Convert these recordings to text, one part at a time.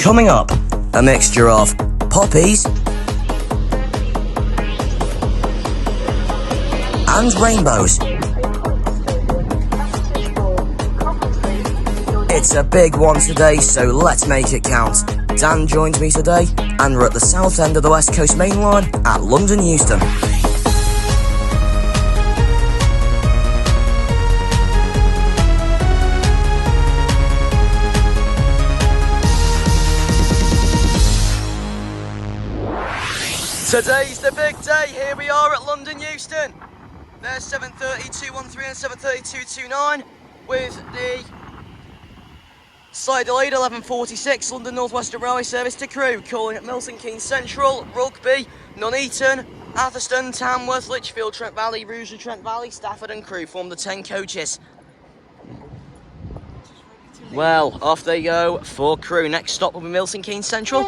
Coming up, a mixture of poppies and rainbows. It's a big one today, so let's make it count. Dan joins me today, and we're at the south end of the West Coast Main Line at London Euston. Today's the big day. Here we are at London Euston. There's 7:30-213 and 7:30-229 with the slightly delayed 11:46 London North Western Railway service to Crewe, calling at Milton Keynes Central, Rugby, Nuneaton, Atherstone, Tamworth, Lichfield, Trent Valley, Rugeley, Trent Valley, Stafford and Crewe form the 10 coaches. Well, off they go for Crewe. Next stop will be Milton Keynes Central.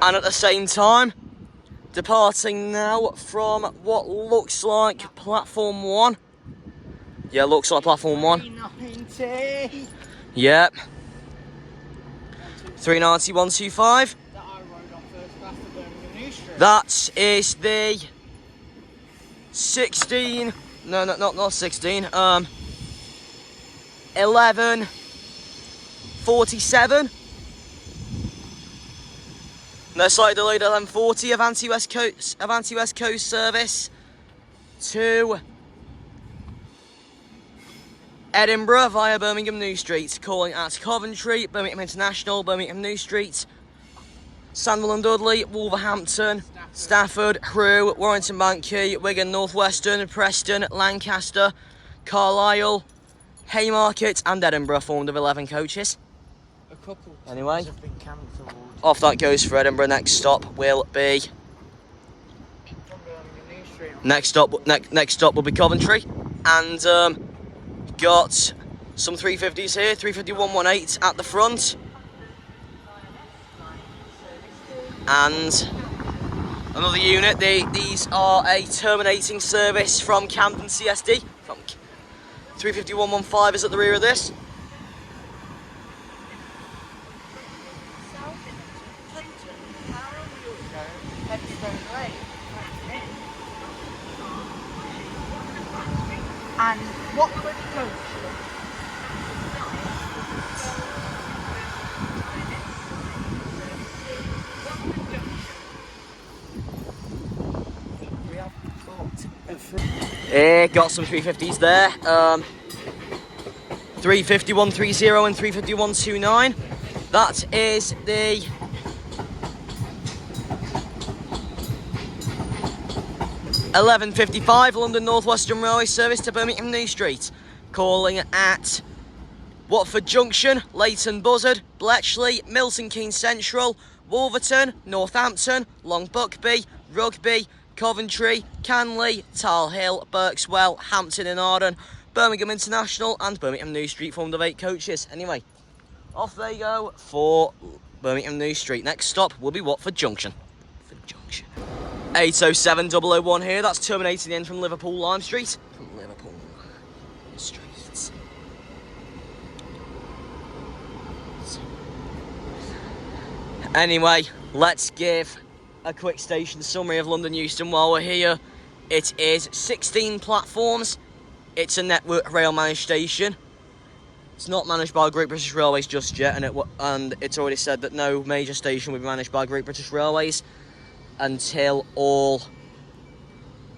And at the same time, departing now from what looks like platform 1. Yeah, looks like platform 1. 390. Yep. 390, 125. That I rode on first class to Birmingham New Street. That is the 16. No, not 16. 11:47. No, slightly delayed 11:40 Avanti West Coast service to Edinburgh via Birmingham New Street, calling at Coventry, Birmingham International, Birmingham New Street, Sandwell and Dudley, Wolverhampton, Stafford, Crewe, Warrington Banky, Wigan, North Western, Preston, Lancaster, Carlisle, Haymarket and Edinburgh formed of 11 coaches. A couple Anyway, have been cancelled. Off that goes for Edinburgh. Next stop will be next stop will be Coventry, and got some 350s here. 350-118 at the front, and another unit. These are a terminating service from Camden CSD. From 350-115 is at the rear of this. And what coach? We have Got some 350s there. 350-130 and 350-129. That is the £11:55 London North Western Railway service to Birmingham New Street, calling at Watford Junction, Leighton Buzzard, Bletchley, Milton Keynes Central, Wolverton, Northampton, Long Buckby, Rugby, Coventry, Canley, Tall Hill, Berkswell, Hampton and Arden, Birmingham International and Birmingham New Street formed of 8 coaches. Anyway, off they go for Birmingham New Street. Next stop will be Watford Junction. 807-001 here, that's terminating in from Liverpool Lime Street. Anyway, let's give a quick station summary of London Euston while we're here. It is 16 platforms. It's a Network Rail managed station. It's not managed by Great British Railways just yet, and it's already said that no major station will be managed by Great British Railways until all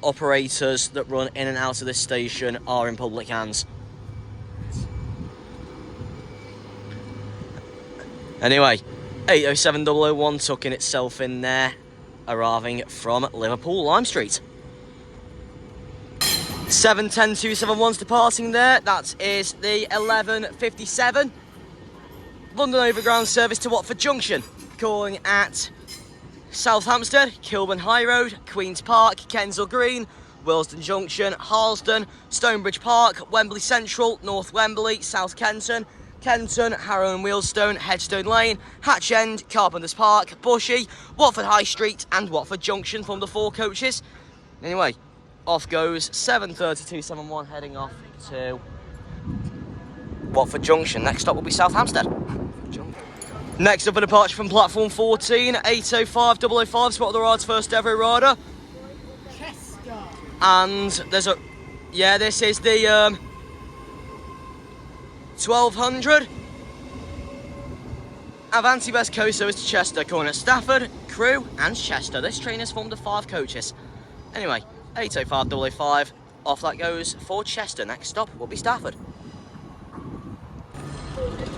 operators that run in and out of this station are in public hands. Anyway, 807-001 tucking itself in there, arriving from Liverpool Lime Street. 710-271's departing there. That is the 11:57 London Overground service to Watford Junction, calling at South Hampstead, Kilburn High Road, Queen's Park, Kensal Green, Willesden Junction, Harlesden, Stonebridge Park, Wembley Central, North Wembley, South Kenton, Harrow and Wealdstone, Headstone Lane, Hatch End, Carpenters Park, Bushy, Watford High Street and Watford Junction from the 4 coaches. Anyway, off goes 7:32-71 heading off to Watford Junction. Next stop will be South Hampstead. Next up, a departure from platform 14, 805 005, spot of the ride's first ever rider. Chester. And there's a, yeah, this is the 1200. Avanti West Coast service to Chester, calling at Stafford, Crewe and Chester. This train is formed of 5 coaches. Anyway, 805 005, off that goes for Chester. Next stop will be Stafford.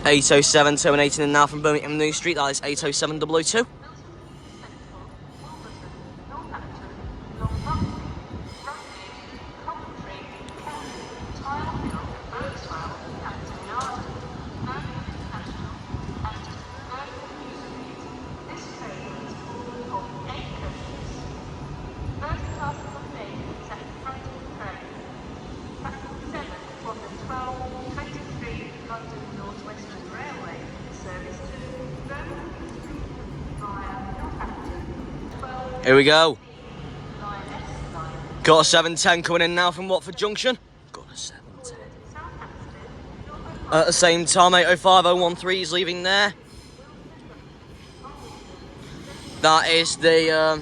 807 terminating in now from Birmingham New Street, that is 807 002. Here we go. Got a 710 coming in now from Watford Junction. Got a 710. At the same time, 805 013 is leaving there. That is the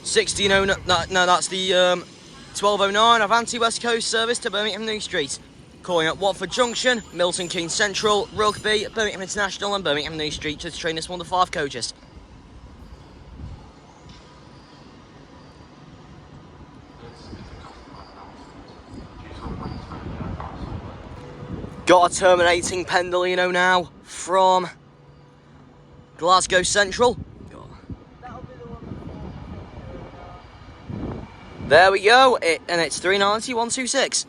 1609. No, that's the 1209 Avanti West Coast service to Birmingham New Street. Calling at Watford Junction, Milton Keynes Central, Rugby, Birmingham International, and Birmingham New Street to train this one of the 5 coaches. Got a terminating Pendolino now from Glasgow Central. There we go, and it's 390 126.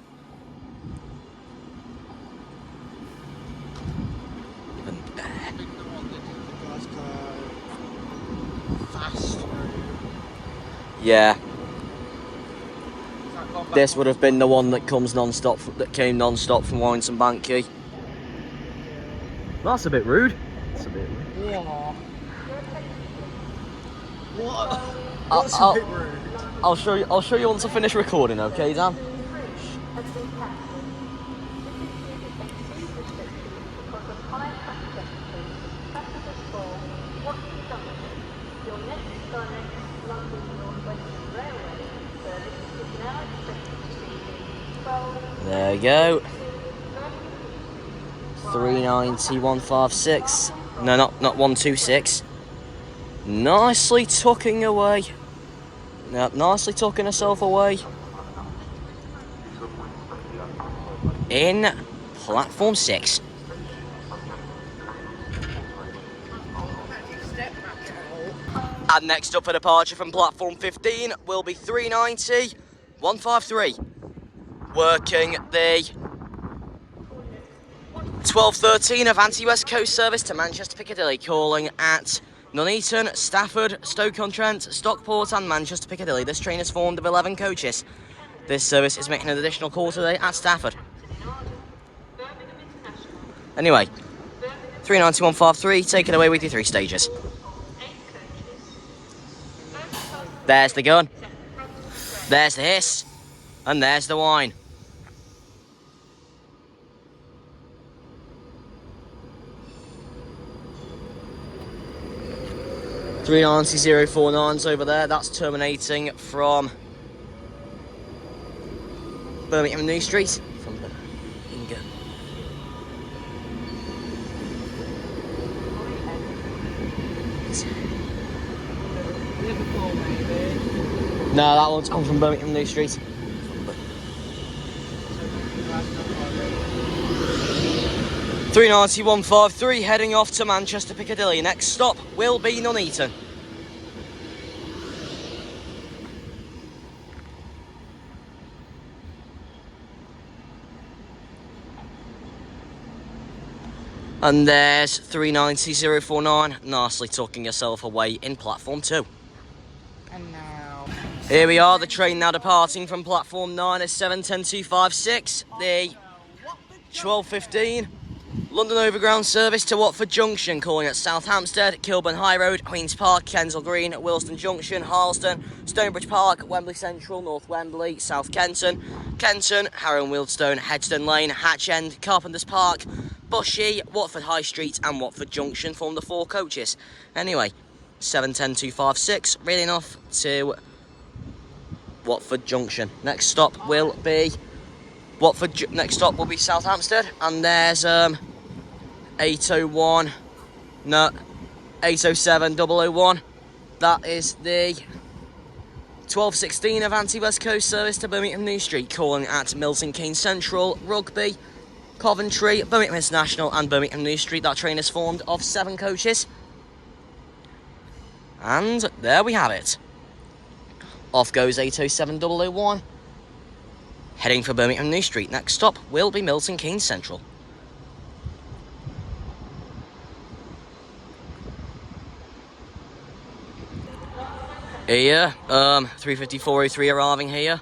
Yeah. This would have been the one that comes non-stop, that came non-stop from Warrington Banky. That's a bit rude. That's a bit rude. Yeah. What's a bit rude? I'll show you once I finish recording, okay, Dan? There we go. 390 156. No, not 126. Nicely tucking away. Yep, nicely tucking herself away. In platform 6. And next up for departure from platform 15 will be 390 153. Working the 1213 Avanti West Coast service to Manchester Piccadilly, calling at Nuneaton, Stafford, Stoke-on-Trent, Stockport and Manchester Piccadilly. This train is formed of 11 coaches. This service is making an additional call today at Stafford. Anyway, 390 153, take it away with your 3 stages. There's the gun, there's the hiss, and there's the whine. Three 390-049's over there, that's terminating from Birmingham New Street. From the Inga. Liverpool, maybe. No, that one's come from Birmingham New Street. 390 153 heading off to Manchester Piccadilly. Next stop will be Nuneaton. And there's 390 049 nicely tucking herself away in platform 2. And now Here we are, the train now departing from platform 9 is 710 256, the 1215 London Overground service to Watford Junction, calling at South Hampstead, Kilburn High Road, Queen's Park, Kensal Green, Wilston Junction, Harleston, Stonebridge Park, Wembley Central, North Wembley, South Kenton, Harrow and Wealdstone, Headstone Lane, Hatch End, Carpenters Park, Bushy, Watford High Street and Watford Junction form the 4 coaches. Anyway, 710-256, reading off to Watford Junction. Next stop will be South Hampstead, and there's 807 001. That is the 1216 Avanti West Coast service to Birmingham New Street, calling at Milton Keynes Central, Rugby, Coventry, Birmingham International and Birmingham New Street. That train is formed of 7 coaches. And there we have it. Off goes 807 001, heading for Birmingham New Street. Next stop will be Milton Keynes Central. Here, 35403 arriving here.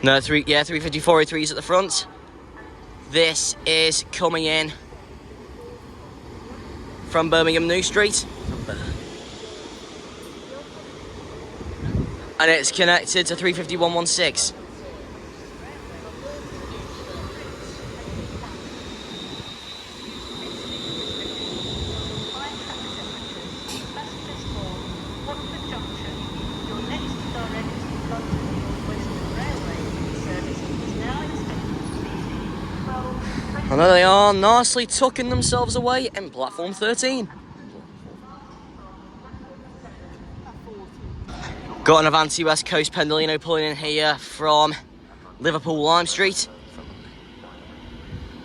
35403 is at the front. This is coming in from Birmingham New Street. And it's connected to 35116. And there they are, nicely tucking themselves away in platform 13. Got an Avanti West Coast Pendolino pulling in here from Liverpool Lime Street.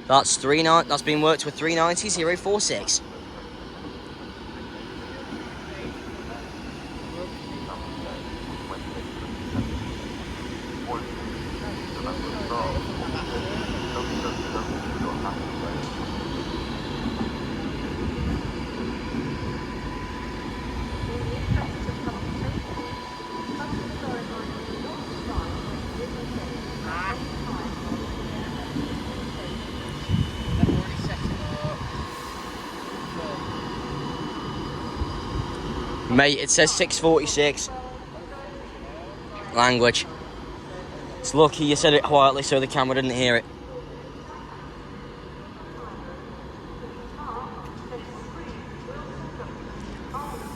That's been worked with 390-046. Mate, it says 646. Language. It's lucky you said it quietly so the camera didn't hear it.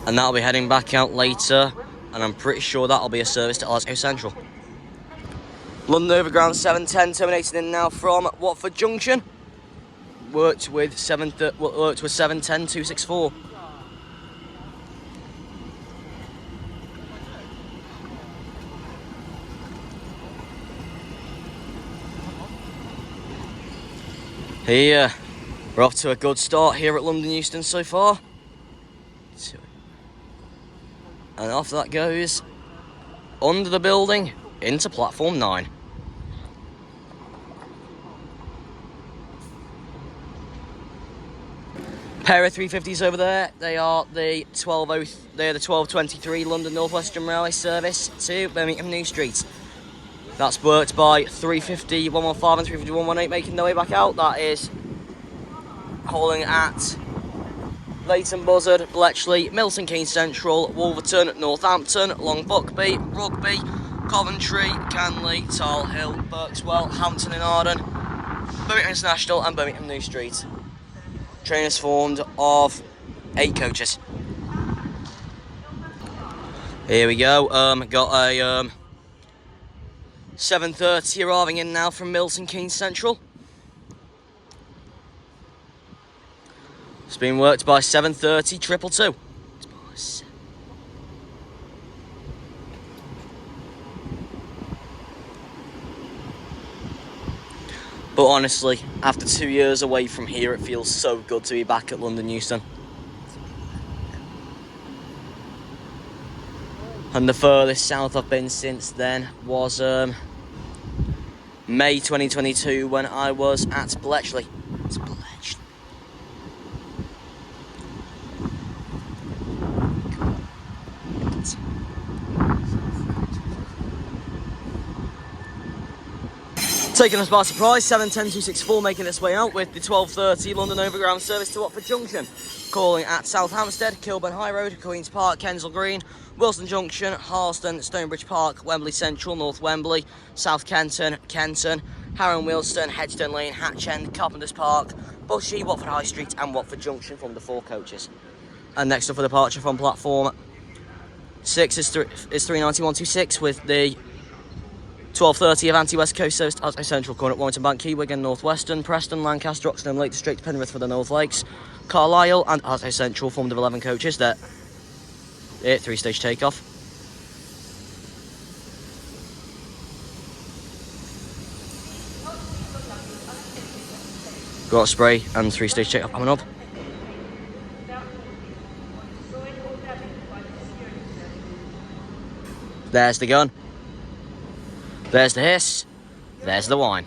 And that'll be heading back out later, and I'm pretty sure that'll be a service to Glasgow Central. London Overground 710 terminating in now from Watford Junction. Worked with 710-264. Here, we're off to a good start here at London Euston so far. And off that goes, under the building, into platform 9. Pair of 350s over there. They are the 1223 London North Western Railway service to Birmingham New Street. That's worked by 350 115 and 350 118 making their way back out. That is calling at Leighton Buzzard, Bletchley, Milton Keynes Central, Wolverton, Northampton, Long Buckby, Rugby, Coventry, Canley, Tall Hill, Berkswell, Hampton and Arden, Birmingham International and Birmingham New Street. Train is formed of 8 coaches. Here we go. Got a 7:30 arriving in now from Milton Keynes Central. It's been worked by 7:30 222. But honestly, after 2 years away from here, it feels so good to be back at London Euston. And the furthest south I've been since then was May 2022 when I was at Bletchley. It's Bletchley. Taking us by surprise, 7:10.264 making its way out with the 12:30 London Overground service to Watford Junction. Calling at South Hampstead, Kilburn High Road, Queen's Park, Kensal Green, Wilson Junction, Harleston, Stonebridge Park, Wembley Central, North Wembley, South Kenton, Kenton, Harrow Wealdstone, Hedgestone Lane, Hatch End, Carpenters Park, Bushy, Watford High Street and Watford Junction from the 4 coaches. And next up for departure from platform 6 is 39126 with the 12:30 Avanti West Coast service at Central, calling at Warrington Bank, Key, Wigan, North Western, Preston, Lancaster, Oxford, Lake District, Penrith for the North Lakes, Carlisle and at Central, formed of 11 coaches there. 3-stage takeoff. Got a spray and 3-stage takeoff coming up. There's the gun. There's the hiss. There's the whine.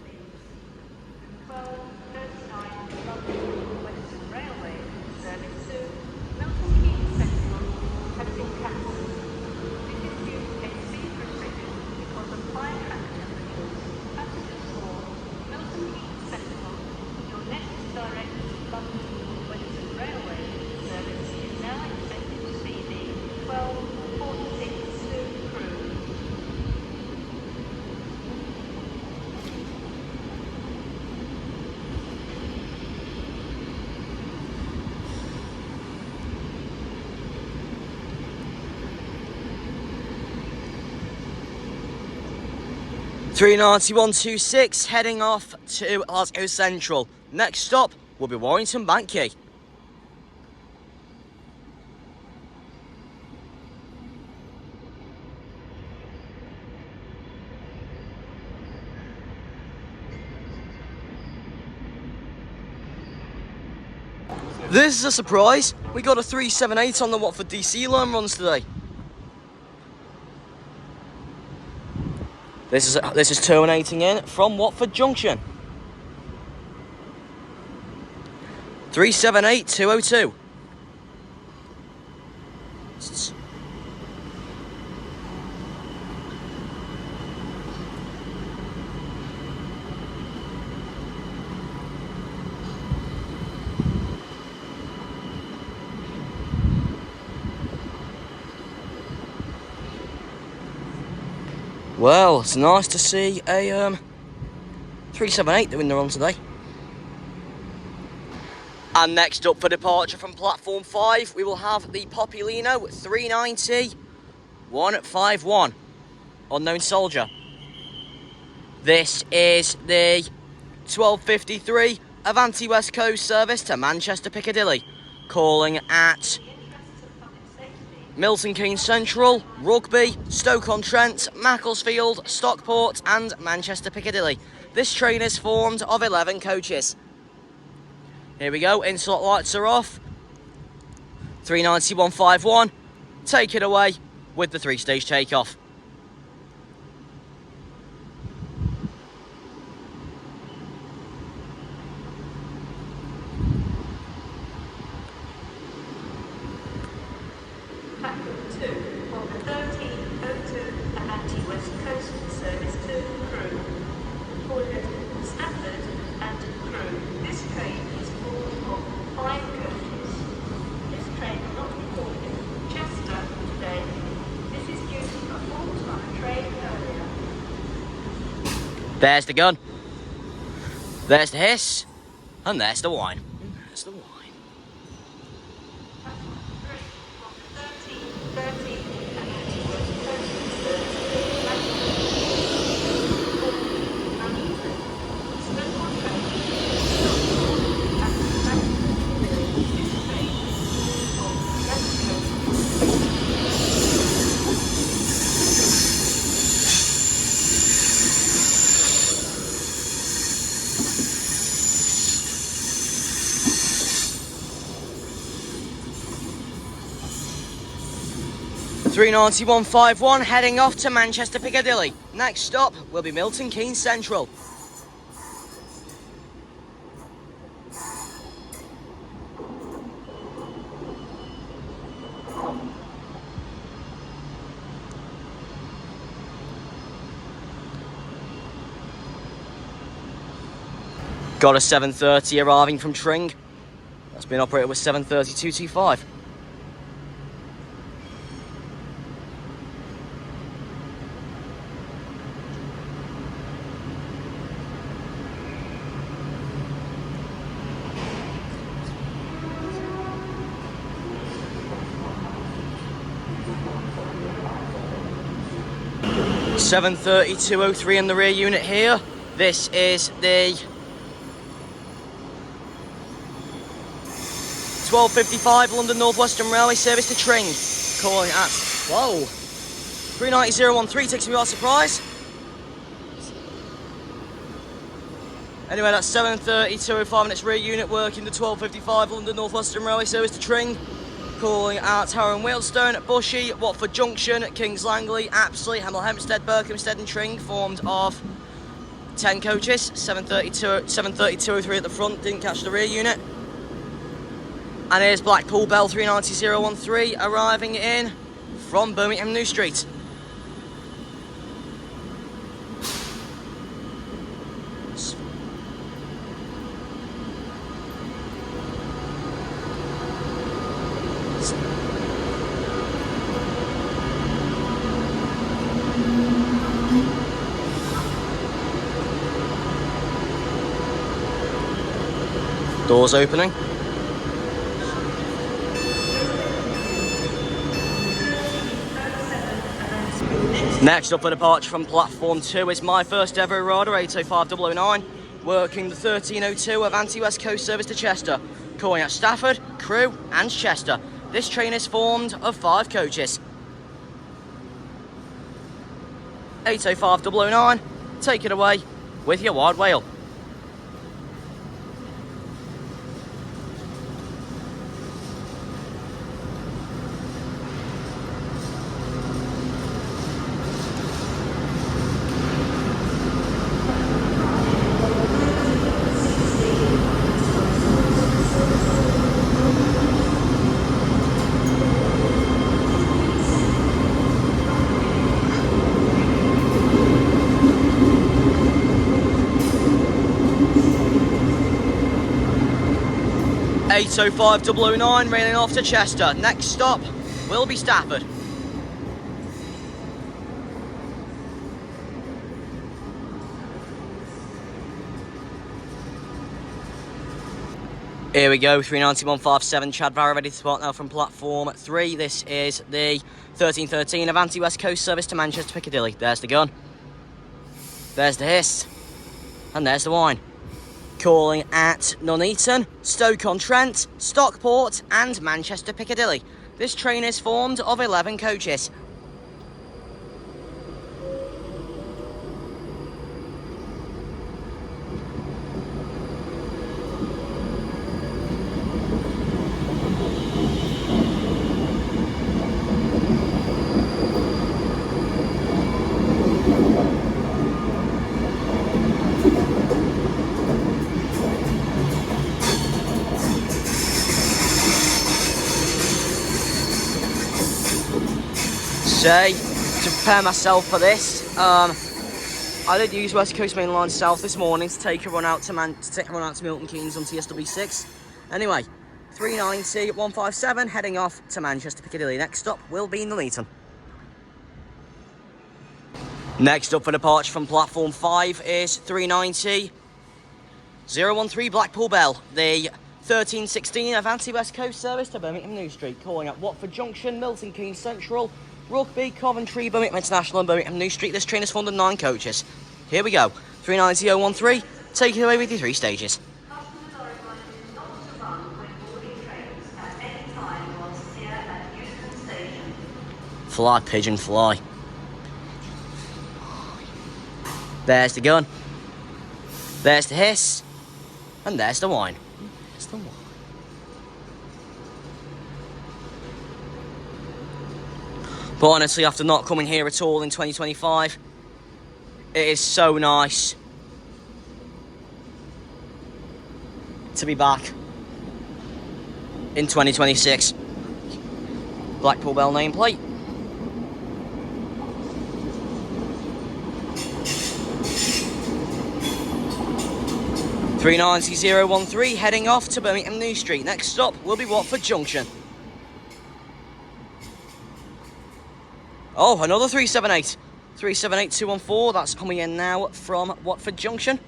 (391.26) heading off to Glasgow Central. Next stop will be Warrington Bank Quay. This is a surprise. We got a 378 on the Watford DC line runs today. This is terminating in from Watford Junction. 378-202. Well, it's nice to see a 378 doing the run today. And next up for departure from platform 5, we will have the Populino 390-151, Unknown Soldier. This is the 12:53 Avanti West Coast service to Manchester Piccadilly, calling at Milton Keynes Central, Rugby, Stoke-on-Trent, Macclesfield, Stockport and Manchester Piccadilly. This train is formed of 11 coaches. Here we go, in-slot lights are off. 390-151, take it away with the 3-stage takeoff. There's the gun, there's the hiss, and there's the whine. There's the whine. (391.51) heading off to Manchester Piccadilly. Next stop will be Milton Keynes Central. Got a 730 arriving from Tring. That's been operated with 73225. Seven 3203 in the rear unit here. This is the 1255 London North Western Railway service to Tring. Calling at 39013 takes me by surprise. Anyway, that's 73205 and its rear unit working the 1255 London North Western Railway service to Tring. Calling at Harrow and Wealdstone, Bushy, Watford Junction, Kings Langley, Apsley, Hemel Hempstead, Berkhamsted and Tring, formed of 10 coaches. 73203 at the front, didn't catch the rear unit. And here's Blackpool Bell 39013 arriving in from Birmingham New Street. Doors opening. Next up for departure from platform 2 is my first ever rider, 805009, working the 1302 Avanti West Coast service to Chester, calling at Stafford, Crewe and Chester. This train is formed of 5 coaches. 805009, take it away with your wide whale. So 5009 railing off to Chester. Next stop will be Stafford. Here we go, 39157 Chad Barra ready to depart now from platform 3. This is the 1313 Avanti West Coast service to Manchester Piccadilly. There's the gun, there's the hiss, and there's the wine. Calling at Nuneaton, Stoke-on-Trent, Stockport and Manchester Piccadilly. This train is formed of 11 coaches. To prepare myself for this, I did use West Coast Main Line South this morning to take a run out to Milton Keynes on TSW6. Anyway, 390-157 heading off to Manchester Piccadilly. Next stop will be Nuneaton. Next up for departure from platform 5 is 390-013 Blackpool Bell, the 1316 Avanti West Coast service to Birmingham New Street, calling at Watford Junction, Milton Keynes Central, Rugby, Coventry, Birmingham International and Birmingham New Street. This train is formed of 9 coaches. Here we go, 390-013, take it away with your 3 stages. Fly, pigeon, fly. There's the gun, there's the hiss, and there's the wine. There's the wine. But honestly, after not coming here at all in 2025, it is so nice to be back in 2026. Blackpool Bell nameplate. 390-013 heading off to Birmingham New Street. Next stop will be Watford Junction. Oh, another 378. 378-214, that's coming in now from Watford Junction.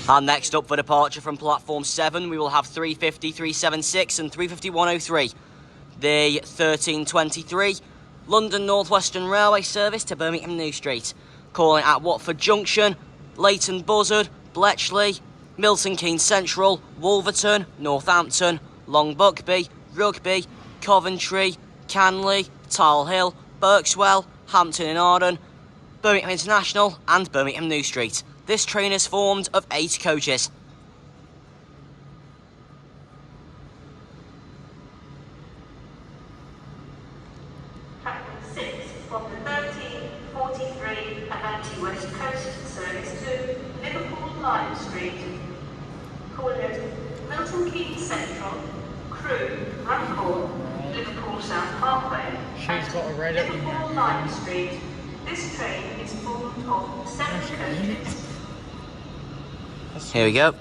And next up for departure from platform 7, we will have 350, 376 and 350-103. The 1323 London North Western Railway service to Birmingham New Street. Calling at Watford Junction, Leighton Buzzard, Bletchley, Milton Keynes Central, Wolverton, Northampton, Long Buckby, Rugby, Coventry, Canley, Tile Hill, Berkswell, Hampton in Arden, Birmingham International and Birmingham New Street. This train is formed of 8 coaches. Platform 6 from the 1343 Avanti West Coast service to Liverpool Lime Street. Calling Milton Keynes Central, Crewe, Runcorn, Liverpool South Parkway. She's got a red up Liverpool Lime Street. This train is formed of 7 coaches. Here we go.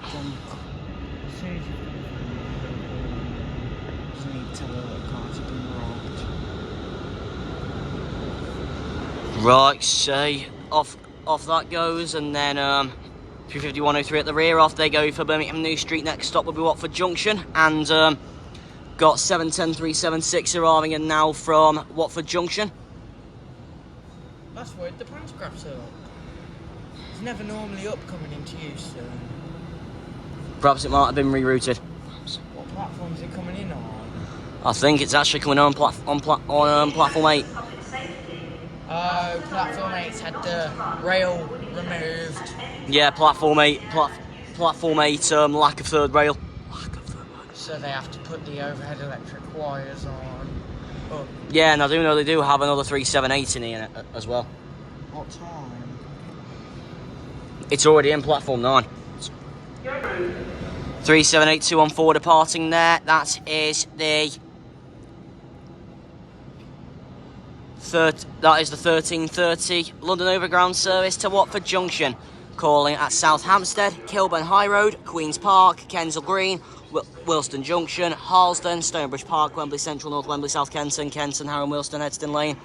Right, so off that goes, and then 350-103 at the rear. Off they go for Birmingham New Street. Next stop will be Watford Junction, and got 710-376 arriving in now from Watford Junction. That's weird, the pantographs are up. It's never normally up coming into Euston. Perhaps it might have been rerouted. What platform is it coming in on? I think it's actually coming on platform 8. Oh, platform 8's had the rail removed. Yeah, platform 8. Platform 8. Lack of third rail. So they have to put the overhead electric wires on. Oh. Yeah, and I do know they do have another 378 in here as well. What time? It's already in platform 9. 378-214 departing there. That is the that is the 1330 London Overground service to Watford Junction. Calling at South Hampstead, Kilburn High Road, Queen's Park, Kensal Green, Wilston Junction, Harlesden, Stonebridge Park, Wembley Central, North Wembley, South Kenton, Harrow and Wilston, Edston Lane,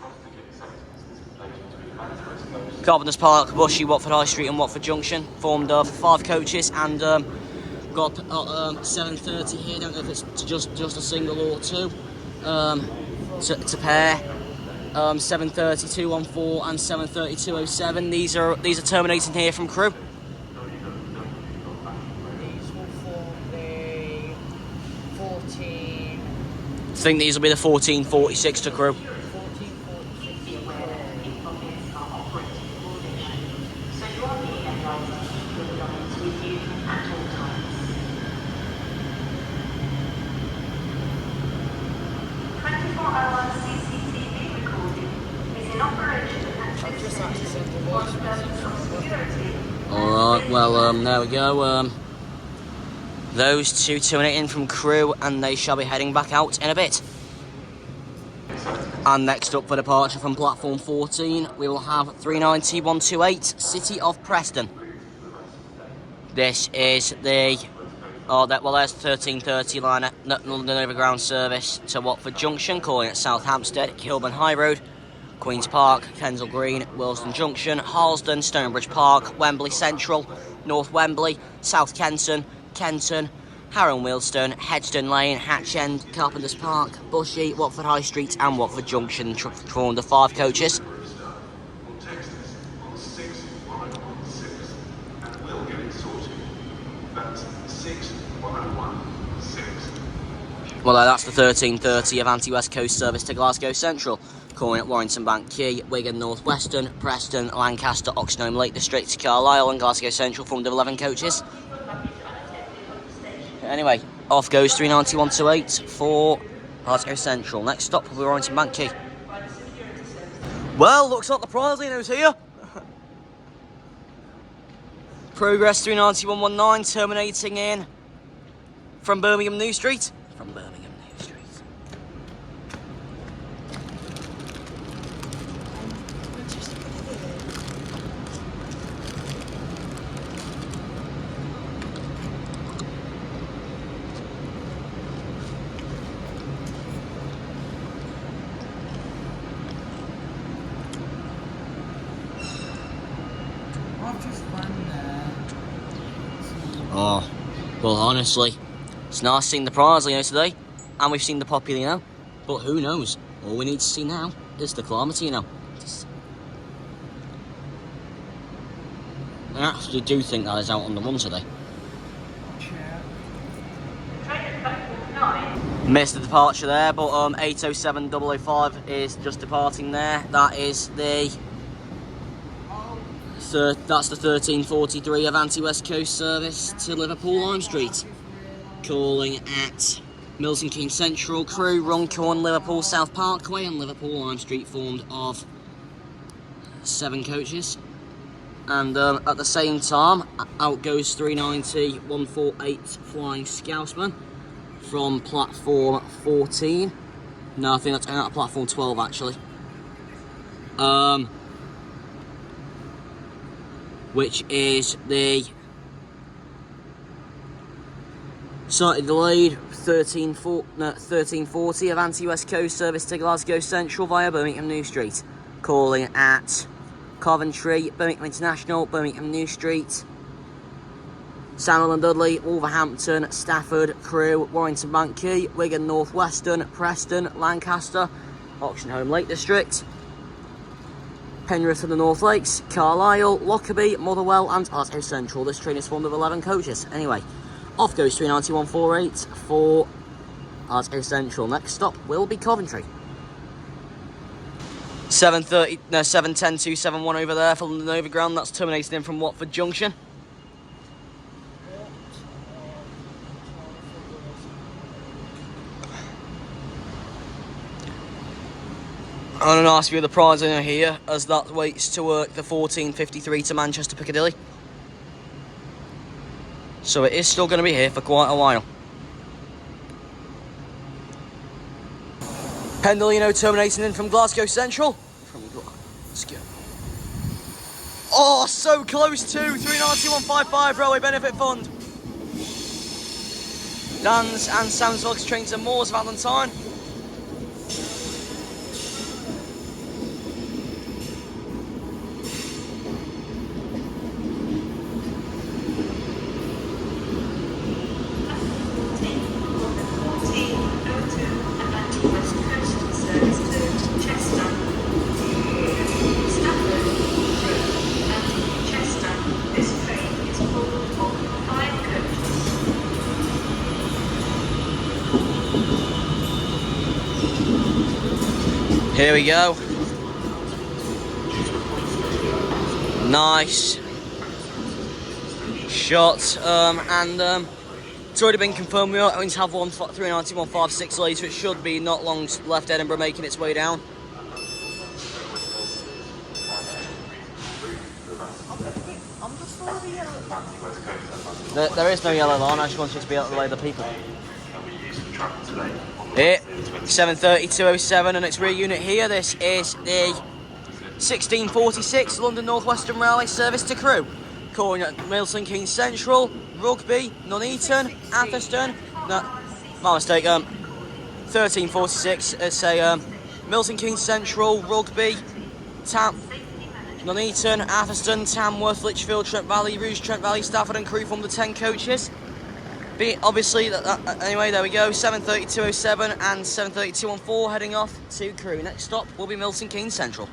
Carpenters Park, Bushy, Watford High Street and Watford Junction. Formed of 5 coaches, and got 730 here. Don't know if it's just a single or 2 to pair. 730-214 and 730-207. These are terminating here from Crewe. These will form the 14. I think these will be the 1446 to Crewe. 24-hour CCTV recording is in operation at security. Alright, well, there we go. Those 2 terminating from Crewe, and they shall be heading back out in a bit. And next up for departure from platform 14, we will have 390-128 City of Preston. This is the there's the 1330 line at London Overground service to Watford Junction, calling at South Hampstead, Kilburn High Road, Queen's Park, Kensal Green, Wilston Junction, Harlesden, Stonebridge Park, Wembley Central, North Wembley, South Kenton, Harrow and Wilston, Hedston Lane, Hatch End, Carpenters Park, Bushy, Watford High Street and Watford Junction, formed of 5 coaches. Well, that's the 1330 Avanti West Coast service to Glasgow Central, calling at Warrington Bank Quay, Wigan North Western, Preston, Lancaster, Oxenholme Lake District, Carlisle and Glasgow Central, formed of 11 coaches. Anyway, off goes 390-128 for Glasgow Central. Next stop will be Warrington Bank Quay. Well, looks like the prize Lino's here. Progress 39119 terminating in from Birmingham New Street. From Birmingham New Street. I've just run there. Oh, well, honestly, it's nice seeing the Praslino today, and we've seen the Populino, but who knows? All we need to see now is the Clamatino. I actually do think that is out on the run today. Train at platform 9. Missed the departure there, but 807005 is just departing there. That is the that's the 1343 Avanti West Coast service to Liverpool Lime Street. Calling at Milton Keynes Central, Crewe, Runcorn, Liverpool South Parkway and Liverpool Lime Street, formed of 7 coaches. And at the same time, out goes 390 148 Flying Scousman from platform 14. No, I think that's out of platform 12 actually. Which is the slightly delayed 1340 Avanti West Coast service to Glasgow Central via Birmingham New Street. Calling at Coventry, Birmingham International, Birmingham New Street, Samuel and Dudley, Wolverhampton, Stafford, Crewe, Warrington Bank-Key, Wigan North Western, Preston, Lancaster, Oxenholme Lake District, Penrith and the North Lakes, Carlisle, Lockerbie, Motherwell and Arto Central. This train is formed of 11 coaches. Anyway, off goes 39148 for Arto Central. Next stop will be Coventry. 710-271 over there for London Overground. That's terminating in from Watford Junction. On a nice view of the Praslino here, as that waits to work the 1453 to Manchester Piccadilly. So it is still going to be here for quite a while. Pendolino terminating in from Glasgow Central. Let's go. Oh, so close to 39155 Railway Benefit Fund. Dan's and Sam's Vlogs trains and Moors Valentine. Here we go. Nice shot, it's already been confirmed we are going to have 39156 later. It should be not long left. Edinburgh making its way down. There is no yellow line. I just wanted to be out of the way of the people. Here, 730-207 and its rear unit here. This is the 1646 London North Western Railway service to Crewe. Calling at Milton Keynes Central, Rugby, Nuneaton, Atherstone. No, my mistake. 1346. It's a Milton Keynes Central, Rugby, Nuneaton, Atherstone, Tamworth, Lichfield, Trent Valley, Rouge, Trent Valley, Stafford and Crewe from the 10 coaches. Obviously, anyway, there we go. 730-207 and 730-214 heading off to Crewe. Next stop will be Milton Keynes Central.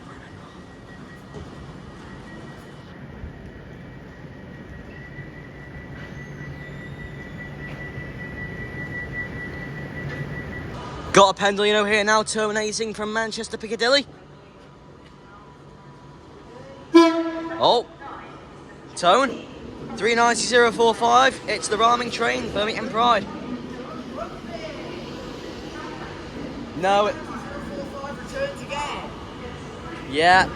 Got a Pendolino here now, terminating from Manchester Piccadilly. Oh, tone. 390-045, it's the rhyming train, Birmingham Pride. No, yeah,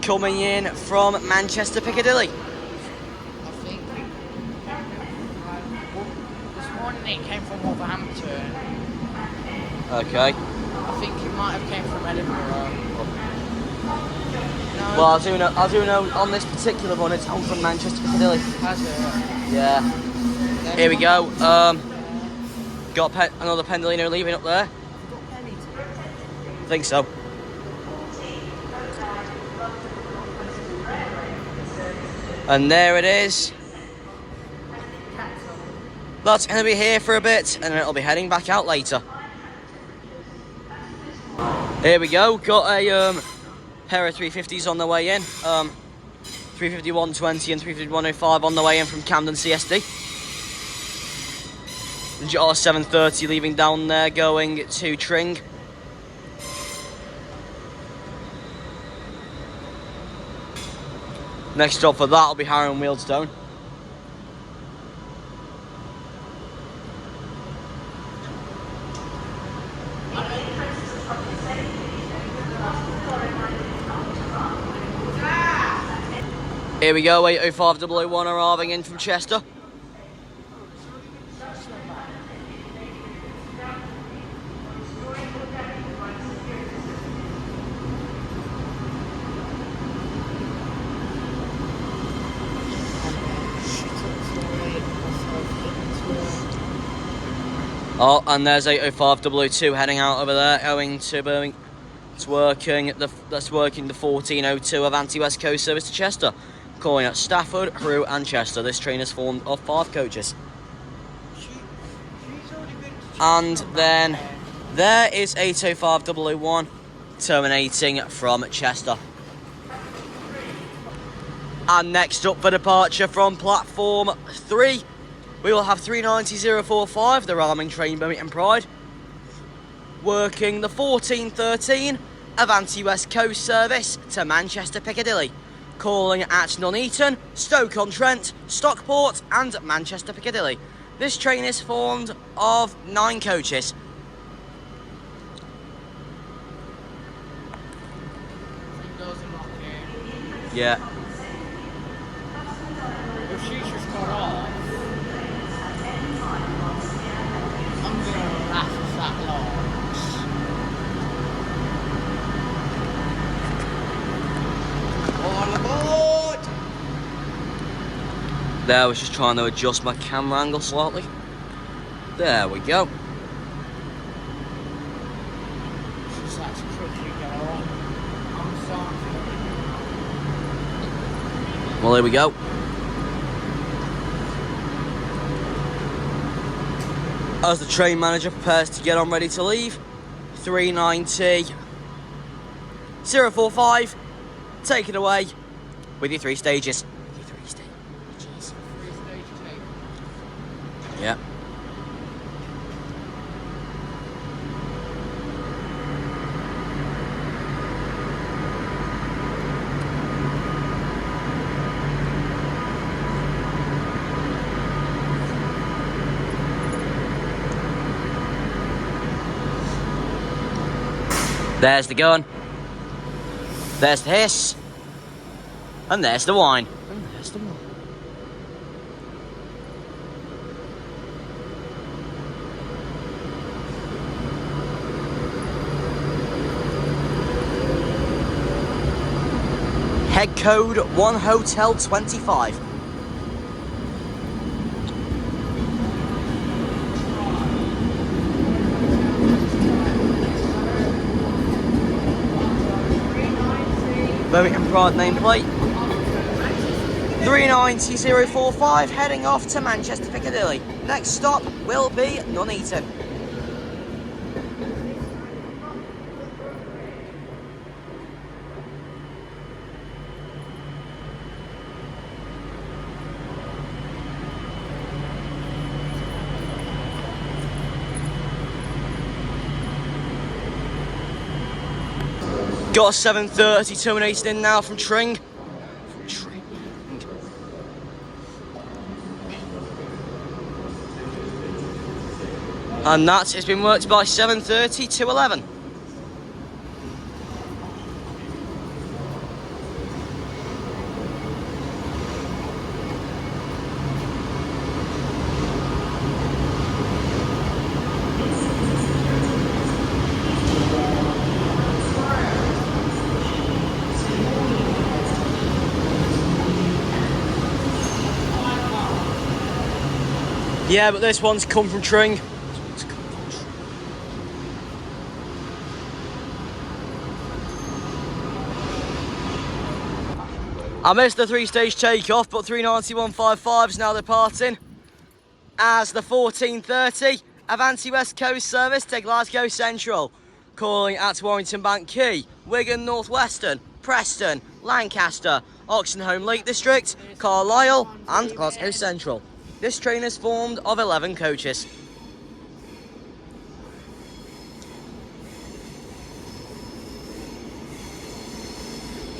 coming in from Manchester Piccadilly. It came from Wolverhampton. Okay. I think it might have came from Edinburgh. No. Well, I do know on this particular one it's home from Manchester Piccadilly. Has it? Yeah. Then Here we go. one- Got another Pendolino leaving up there. I think so. And there it is. That's going to be here for a bit, and then it'll be heading back out later. Here we go. Got a pair of 350s on the way in. 351.20 and 351.05 on the way in from Camden CSD. GR 730 leaving down there, going to Tring. Next stop for that will be Harrow and Wealdstone. Here we go, 805001 arriving in from Chester. Oh, and there's 805002 heading out over there, going to Birmingham. That's working the 1402 Avanti West Coast service to Chester. Calling at Stafford, Crewe and Chester. This train is formed of 5 coaches. And then there is 805001 terminating from Chester. And next up for departure from platform 3, we will have 390045, the ramming train Birmingham Pride, working the 1413 Avanti West Coast service to Manchester Piccadilly, calling at Nuneaton, Stoke-on-Trent, Stockport and Manchester Piccadilly. This train is formed of 9 coaches. Yeah. If she's just got off, I'm gonna laugh at that lot. All aboard! There, I was just trying to adjust my camera angle slightly. There we go. She's had to quickly go on. I'm sorry. Well, here we go. As the train manager prepares to get on ready to leave, 390 045, take it away with your 3 stages. Yeah. There's the gun. There's the hiss. And there's the whine. And there's the whine. Head code 1 Hotel 25. Birmingham Pride nameplate. 390045 heading off to Manchester Piccadilly. Next stop will be Nuneaton. Got a 730 terminated in now from Tring. And that has been worked by 730 to 11. Yeah, but this one's come from Tring. I missed the 3-stage takeoff, but 391.55 is now departing as the 14:30 Avanti West Coast service to Glasgow Central, calling at Warrington Bank Quay, Wigan North Western, Preston, Lancaster, Oxenholme Lake District, Carlisle and Glasgow Central. This train is formed of 11 coaches.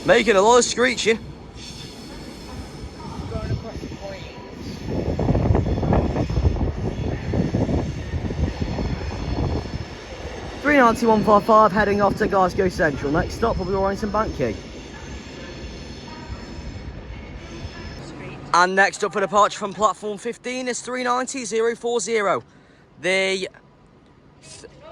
Making a lot of screeching. 391.55 heading off to Glasgow Central. Next stop will be Warrington Bank Quay. And next up for departure from platform 15 is 390.040. The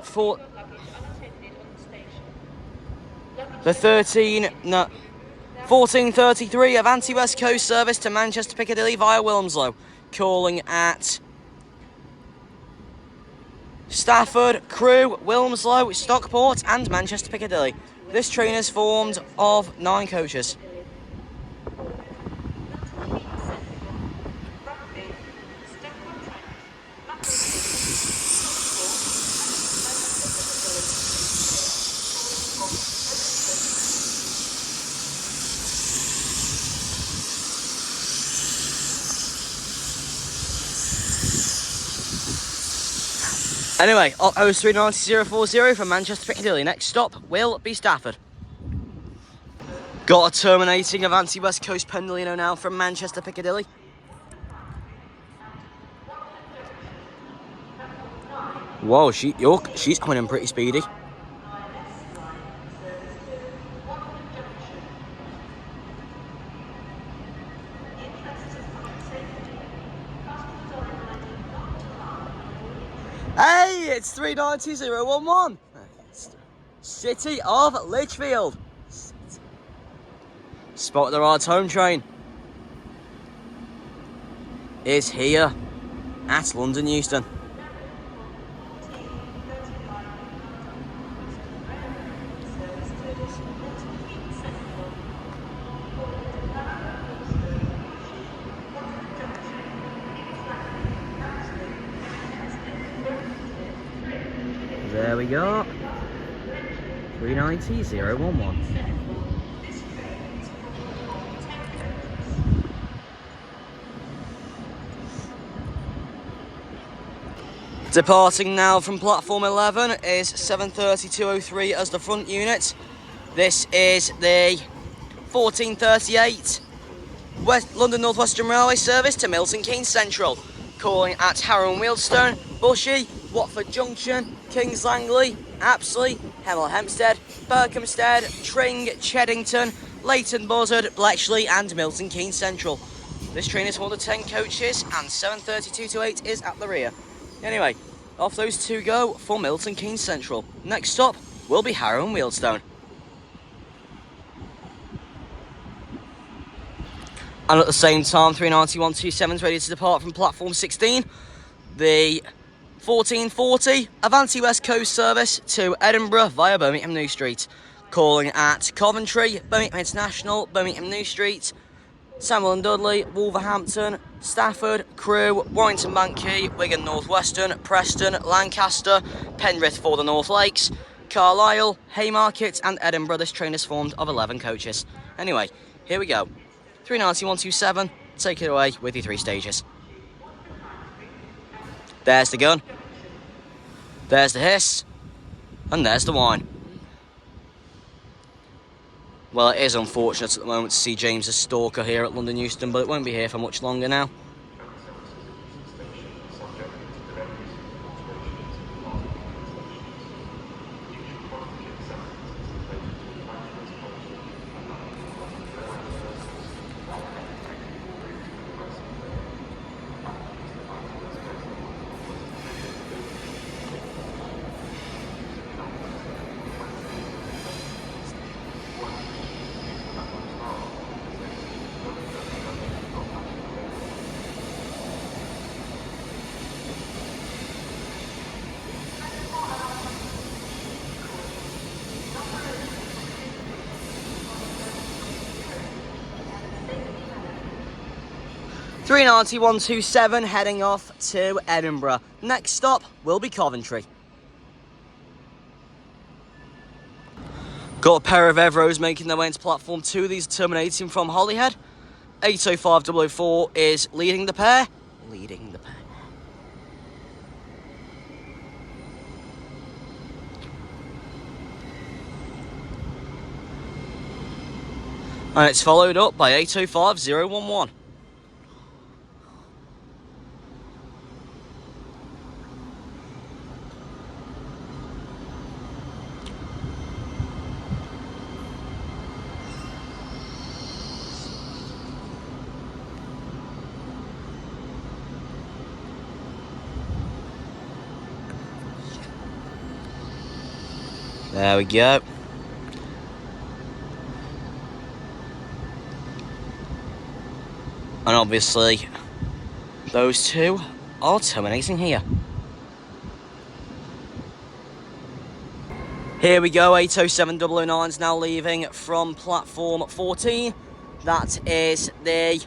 14:33 Avanti West Coast service to Manchester Piccadilly via Wilmslow, calling at Stafford, Crewe, Wilmslow, Stockport and Manchester Piccadilly. This train is formed of 9 coaches. Anyway, up host 390.040 from Manchester Piccadilly. Next stop will be Stafford. Got a terminating Avanti West Coast Pendolino now from Manchester Piccadilly. Whoa, she's coming in pretty speedy. Hey, it's 390.011. City of Lichfield. Spot the Rard's home train is here at London Euston. There we go. 390.011. Departing now from platform 11 is 7:32.03 as the front unit. This is the 14:38 London North Western Railway service to Milton Keynes Central, calling at Harrow and Wealdstone, Bushey, Watford Junction, Kings Langley, Apsley, Hemel Hempstead, Berkhamsted, Tring, Cheddington, Leighton Buzzard, Bletchley and Milton Keynes Central. This train is one of 10 coaches and 7:32.28 is at the rear. Anyway, off those two go for Milton Keynes Central. Next stop will be Harrow and Wealdstone. And at the same time, 390.127 is ready to depart from platform 16. The 14:40 Avanti West Coast service to Edinburgh via Birmingham New Street, calling at Coventry, Birmingham International, Birmingham New Street, Samuel and Dudley, Wolverhampton, Stafford, Crewe, Warrington Bank Quay, Wigan North Western, Preston, Lancaster, Penrith for the North Lakes, Carlisle, Haymarket and Edinburgh. This train is formed of 11 coaches. Anyway, here we go. 390.127, take it away with your 3 stages. There's the gun, there's the hiss, and there's the whine. Well, it is unfortunate at the moment to see James's stalker here at London Euston, but it won't be here for much longer now. 390-127 heading off to Edinburgh. Next stop will be Coventry. Got a pair of Evros making their way into platform 2. These are terminating from Holyhead. 805-004 is leading the pair. And it's followed up by 805-011. There we go. And obviously, those two are terminating here. Here we go, 807-009's now leaving from platform 14. That is the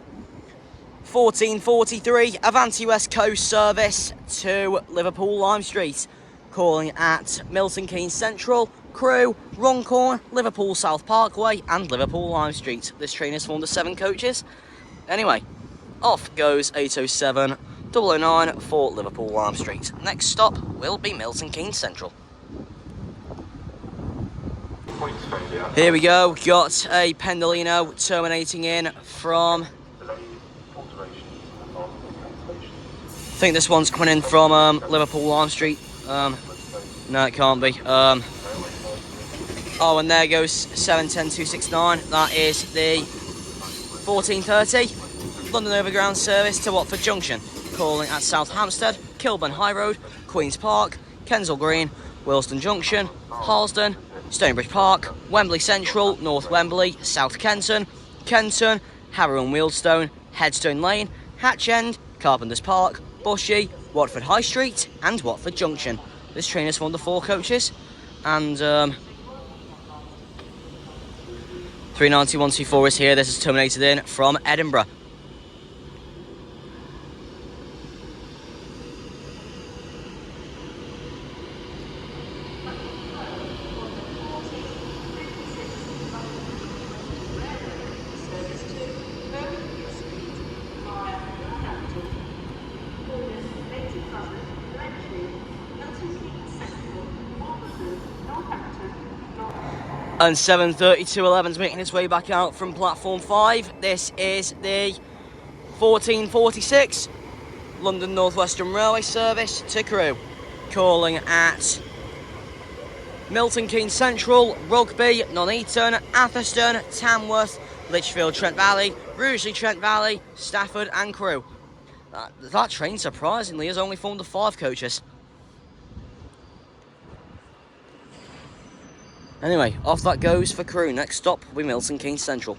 1443 Avanti West Coast service to Liverpool Lime Street. Calling at Milton Keynes Central, Crewe, Runcorn, Liverpool South Parkway and Liverpool Lime Street. This train is formed of 7 coaches. Anyway, off goes 807-009 for Liverpool Lime Street. Next stop will be Milton Keynes Central. Here we go, got a Pendolino terminating in from... I think this one's coming in from Liverpool Lime Street. No, it can't be. Oh, and there goes 710-269. That is the 1430 London Overground service to Watford Junction. Calling at South Hampstead, Kilburn High Road, Queen's Park, Kensal Green, Willesden Junction, Harlesden, Stonebridge Park, Wembley Central, North Wembley, South Kenton, Kenton, Harrow and Wealdstone, Headstone Lane, Hatch End, Carpenter's Park, Bushy, Watford High Street and Watford Junction. This train is one of the 4 coaches, and 390-124 is here. This is terminated in from Edinburgh. And 732-11's making its way back out from platform 5. This is the 1446 London North Western Railway service to Crewe. Calling at Milton Keynes Central, Rugby, Nuneaton, Atherstone, Tamworth, Lichfield Trent Valley, Rugeley Trent Valley, Stafford and Crewe. That train surprisingly has only formed of 5 coaches. Anyway, off that goes for Crewe. Next stop will be Milton Keynes Central.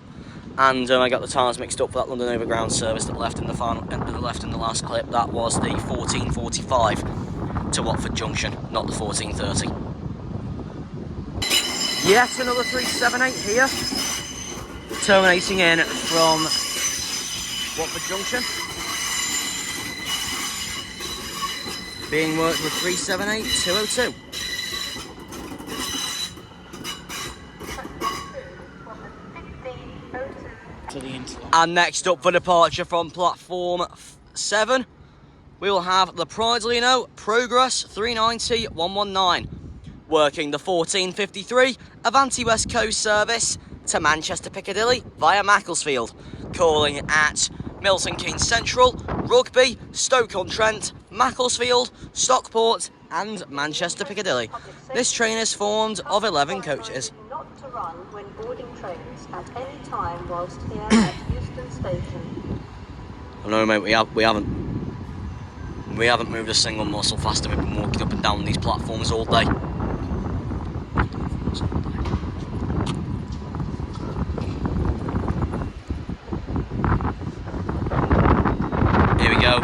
And I got the times mixed up for that London Overground service that left in the last clip. That was the 1445 to Watford Junction, not the 1430. Yet another 378 here. Terminating in from Watford Junction. Being worked with 378-202. And next up for departure from platform 7, we will have the Pridelino Progress 390-119, working the 1453 Avanti West Coast service to Manchester Piccadilly via Macclesfield, calling at Milton Keynes Central, Rugby, Stoke-on-Trent, Macclesfield, Stockport and Manchester Piccadilly. This train is formed of 11 coaches. Not to run when boarding trains at any time whilst here at Euston Station. I know, mate, we haven't moved a single muscle faster. We've been walking up and down these platforms all day. Here we go.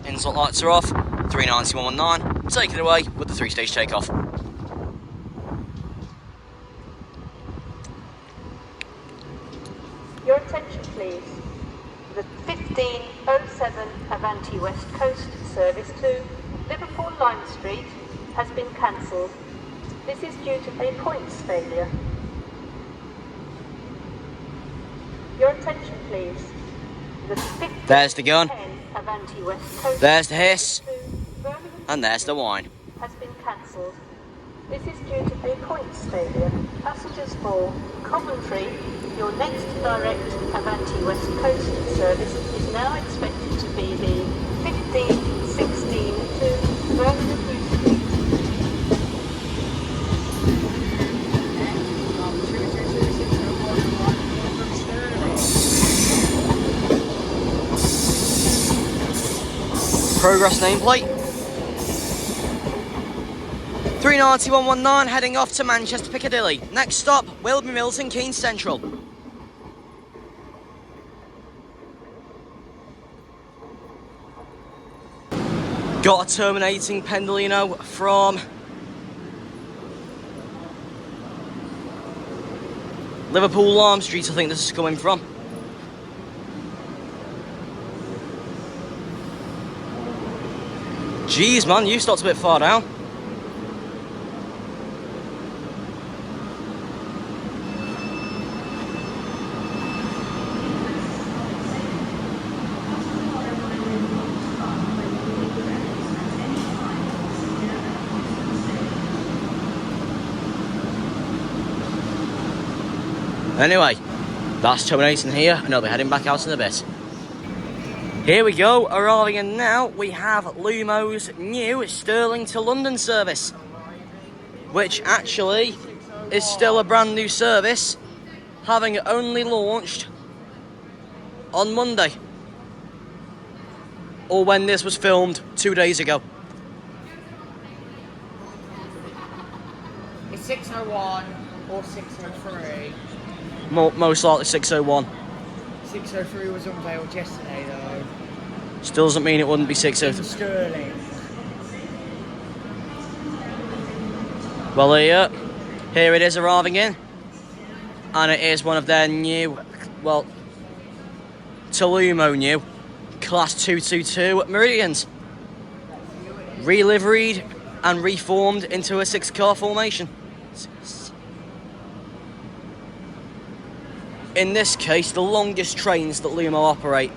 Insult lights are off. 390-119. Take it away with the 3-stage takeoff. Your attention, please. The 1507 Avanti West Coast service to Liverpool Lime Street has been cancelled. This is due to a points failure. Your attention please. The 1510 There's the gun. Avanti West Coast There's the hiss. to Birmingham And there's the wine. has been cancelled. This is due to a points failure. Passengers for Coventry, your next direct Avanti West Coast service is now expected to be the 1516 to Birmingham New Street. Progress nameplate. 39119 heading off to Manchester Piccadilly. Next stop, Wilby Milton Keynes Central. Got a terminating Pendolino from Liverpool Lime Street, I think this is coming from. Jeez man, you stopped a bit far down. Anyway, that's terminating here, and I'll be heading back out in a bit. Here we go, arriving in now, we have Lumo's new Stirling to London service, which actually is still a brand new service, having only launched on Monday, or when this was filmed 2 days ago. It's 601 or 603. Most likely 601. 603 was unveiled yesterday though. Still doesn't mean it wouldn't be In 603. Stirling. Well, here it is arriving in, and it is one of their new, well, Lumo new Class 222 Meridians, reliveried and reformed into a 6-car formation. In this case, the longest trains that Lumo operate.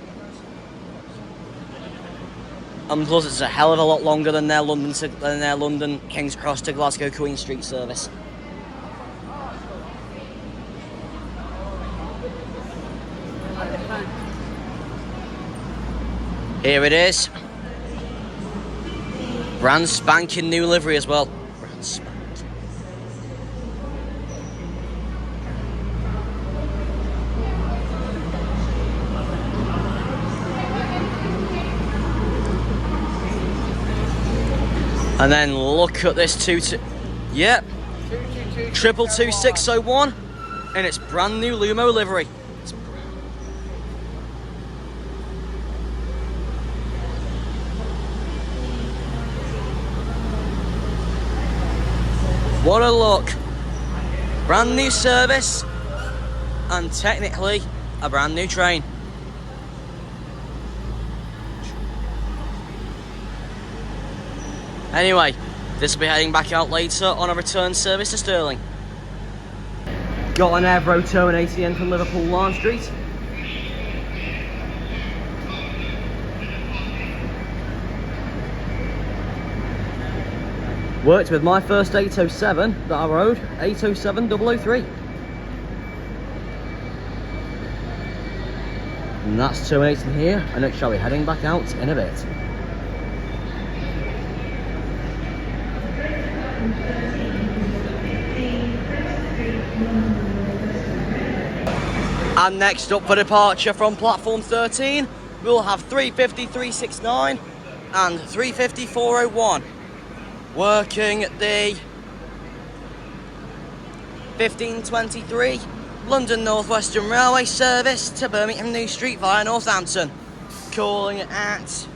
And plus, it's a hell of a lot longer than their London King's Cross to Glasgow Queen Street service. Here it is. Brand spanking new livery as well. Brand spanking. And then look at this yep, 222601, and it's brand new Lumo livery. What a look! Brand new service, and technically a brand new train. Anyway, this will be heading back out later on a return service to Stirling. Got an Evro terminating in from Liverpool Lime Street. Worked with my first 807 that I rode, 807-003. And that's terminating here, and it shall be heading back out in a bit. And next up for departure from platform 13, we'll have 350-369 and 350-401 working the 1523 London North Western Railway service to Birmingham New Street via Northampton, calling at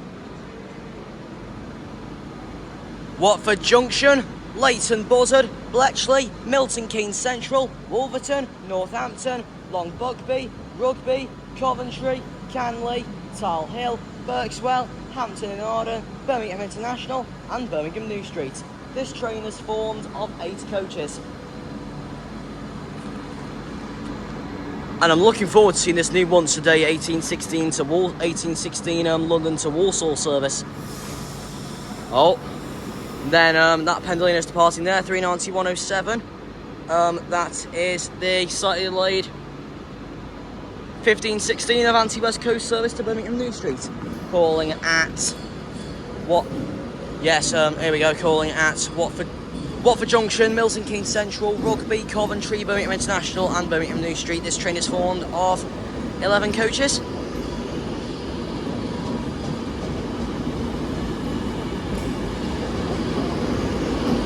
Watford Junction, Leighton Buzzard, Bletchley, Milton Keynes Central, Wolverton, Northampton, Long Bugby, Rugby, Coventry, Canley, Tile Hill, Berkswell, Hampton and Arden, Birmingham International and Birmingham New Street. This train is formed of 8 coaches. And I'm looking forward to seeing this new once a day 1816 London to Walsall service. Oh, then that Pendolino's departing there, 39107. That is the slightly delayed 1516 Avanti West Coast service to Birmingham New Street. Calling at what? Yes, here we go. Calling at Watford Junction, Milton Keynes Central, Rugby, Coventry, Birmingham International and Birmingham New Street. This train is formed of 11 coaches.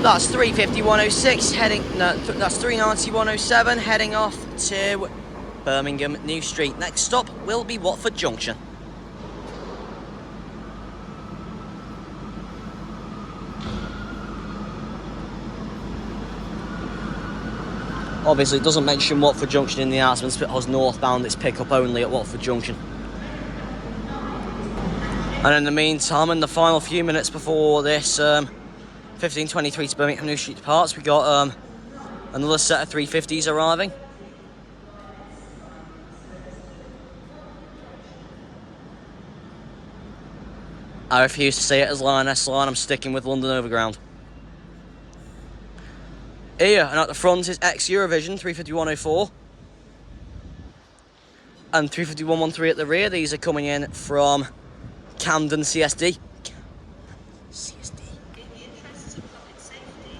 That's 35106 heading, no, that's 39107 heading off to Birmingham New Street. Next stop will be Watford Junction. Obviously, it doesn't mention Watford Junction in the announcements because northbound it's pick up only at Watford Junction. And in the meantime, in the final few minutes before this 1523 to Birmingham New Street departs, we got another set of 350s arriving. I refuse to say it as Line S line, I'm sticking with London Overground. Here, and at the front is ex-Eurovision, 35104. And 35113 at the rear. These are coming in from Camden CSD. In the interests of public safety,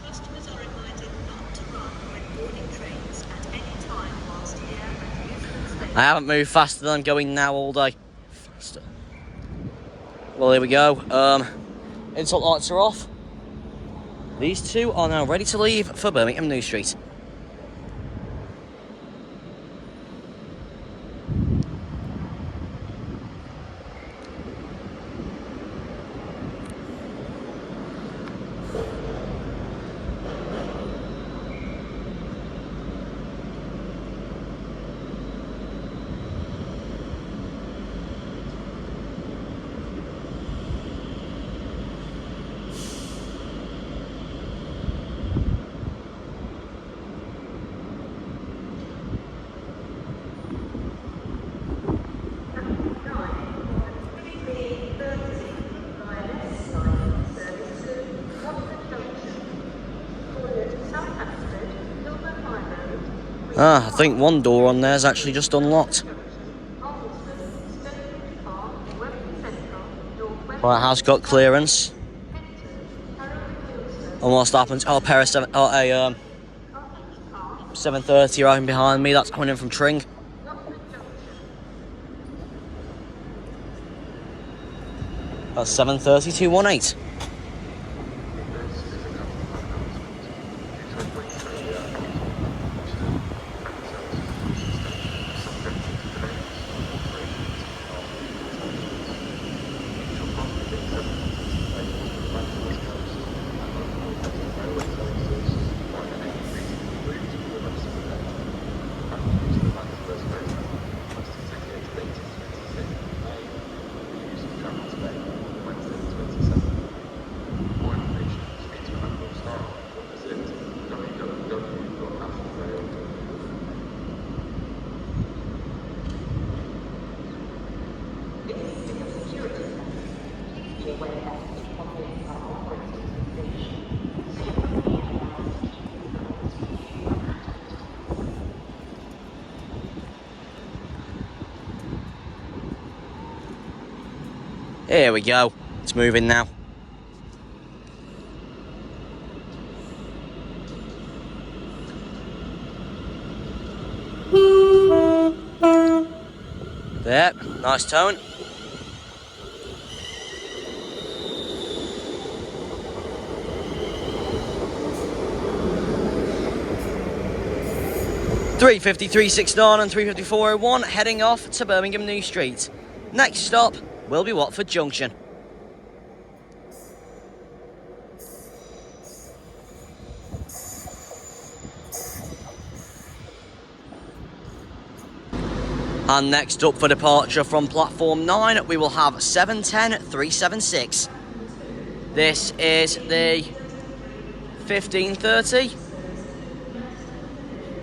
customers are reminded not to run when boarding trains at any time whilst here at Euston Station. I haven't moved faster than I'm going now all day. Faster. Well, here we go. Insult lights are off. These two are now ready to leave for Birmingham New Street. I think one door on there is actually just unlocked. Right, house got clearance. And what's happened? Oh, pair of 730 arriving behind me. That's coming in from Tring. That's 730-218. Here we go. It's moving now. There, nice tone. (35369) and 35401 heading off to Birmingham New Street. Next stop will be Watford Junction. And next up for departure from platform 9, we will have 710-376. This is the 1530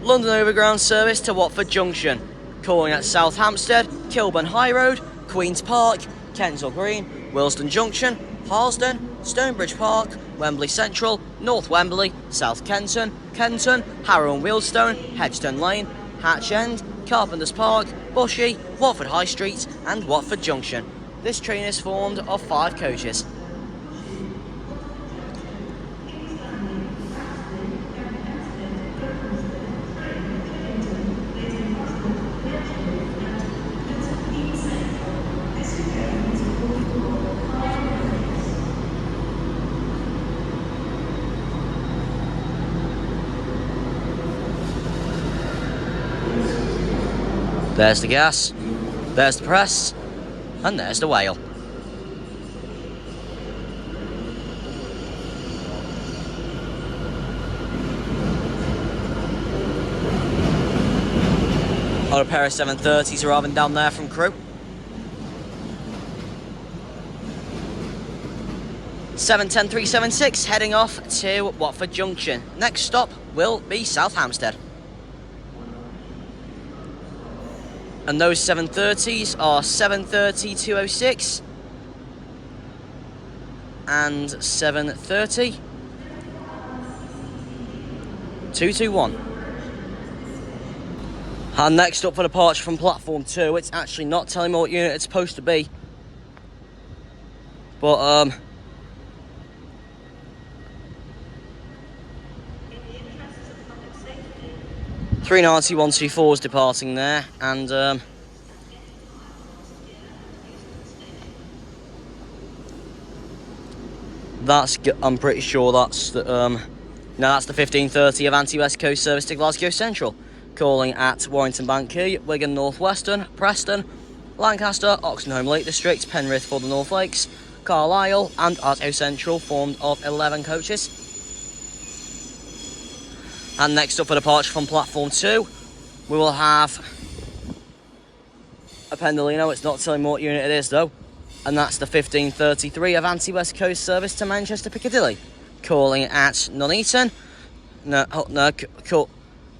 London Overground service to Watford Junction, calling at South Hampstead, Kilburn High Road, Queen's Park, Kensal Green, Euston Junction, Harlesden, Stonebridge Park, Wembley Central, North Wembley, South Kenton, Harrow and Wealdstone, Hedgestone Lane, Hatch End, Carpenter's Park, Bushey, Watford High Street and Watford Junction. This train is formed of 5 coaches. There's the gas, there's the press, and there's the whale. Got a pair of 730s arriving down there from Crewe. 710-376 heading off to Watford Junction. Next stop will be South Hampstead. And those 730s are 730-206 and 730-221. And next up for departure from platform 2, it's actually not telling me what unit it's supposed to be, but 390-124 is departing there, and I'm pretty sure that's the that's the 1530 Avanti West Coast service to Glasgow Central, calling at Warrington Banquet, Wigan North Western, Preston, Lancaster, Oxenholme Lake District, Penrith for the North Lakes, Carlisle and Arto Central, formed of 11 coaches. And next up for departure from platform 2, we will have a Pendolino. It's not telling me what unit it is though, and that's the 1533 Avanti West Coast service to Manchester Piccadilly, calling at Nuneaton,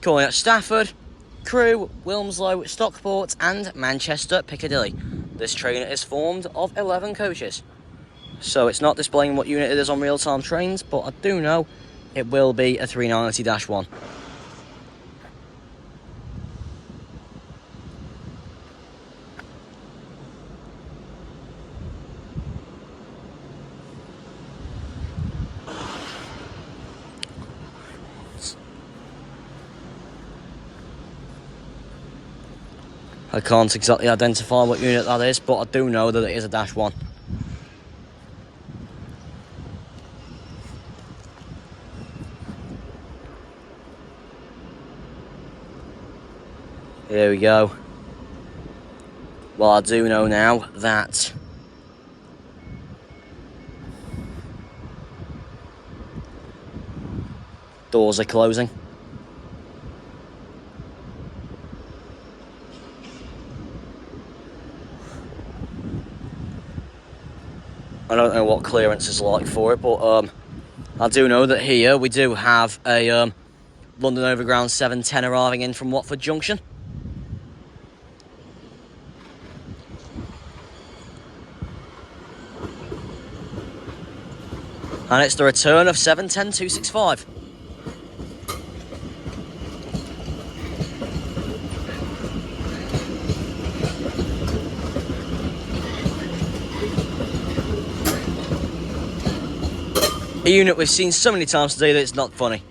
calling at Stafford, Crewe, Wilmslow, Stockport and Manchester Piccadilly. This train is formed of 11 coaches, so it's not displaying what unit it is on real-time trains, but I do know it will be a 390-1. I can't exactly identify what unit that is, but I do know that it is a -1. Here we go. Well, I do know now that doors are closing. I don't know what clearance is like for it, but I do know that here we do have a London Overground 710 arriving in from Watford Junction. And it's the return of 710-265. A unit we've seen so many times today that it's not funny.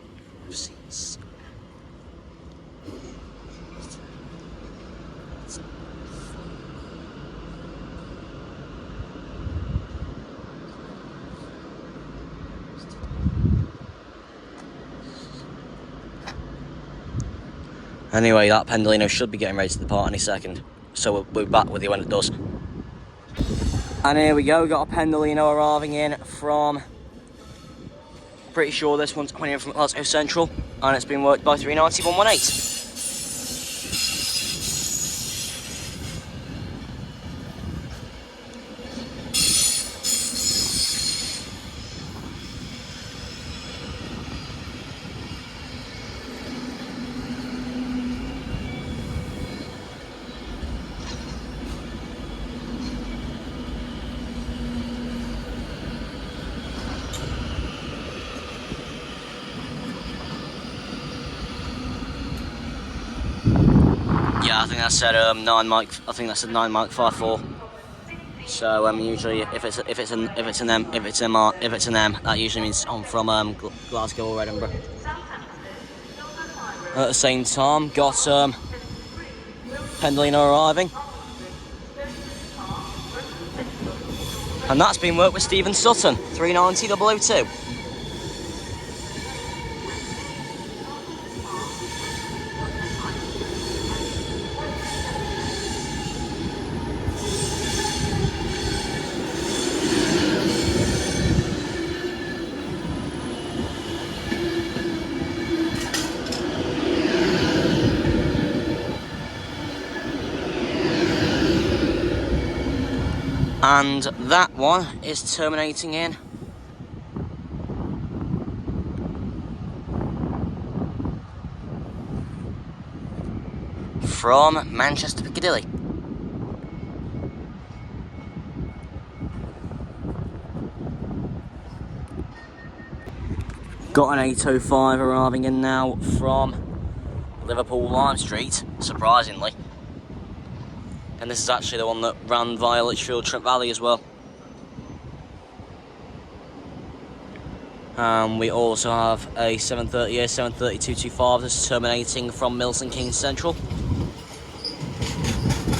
Anyway, that Pendolino should be getting ready to depart any second, so we'll be back with you when it does. And here we go, we've got a Pendolino arriving in from, pretty sure this one's coming in from Glasgow Central, and it's been worked by 390-118. think that said 9 Mike. I think that said 9 Mike 54. So usually if it's an M, that usually means I'm from Glasgow or Edinburgh. At the same time, got Pendolino arriving, and that's been worked with Stephen Sutton, 390 002. And that one is terminating in from Manchester Piccadilly. Got an 805 arriving in now from Liverpool Lime Street, surprisingly. And this is actually the one that ran via Lichfield Trent Valley as well. We also have a 730A 73225 that's terminating from Milton Keynes Central.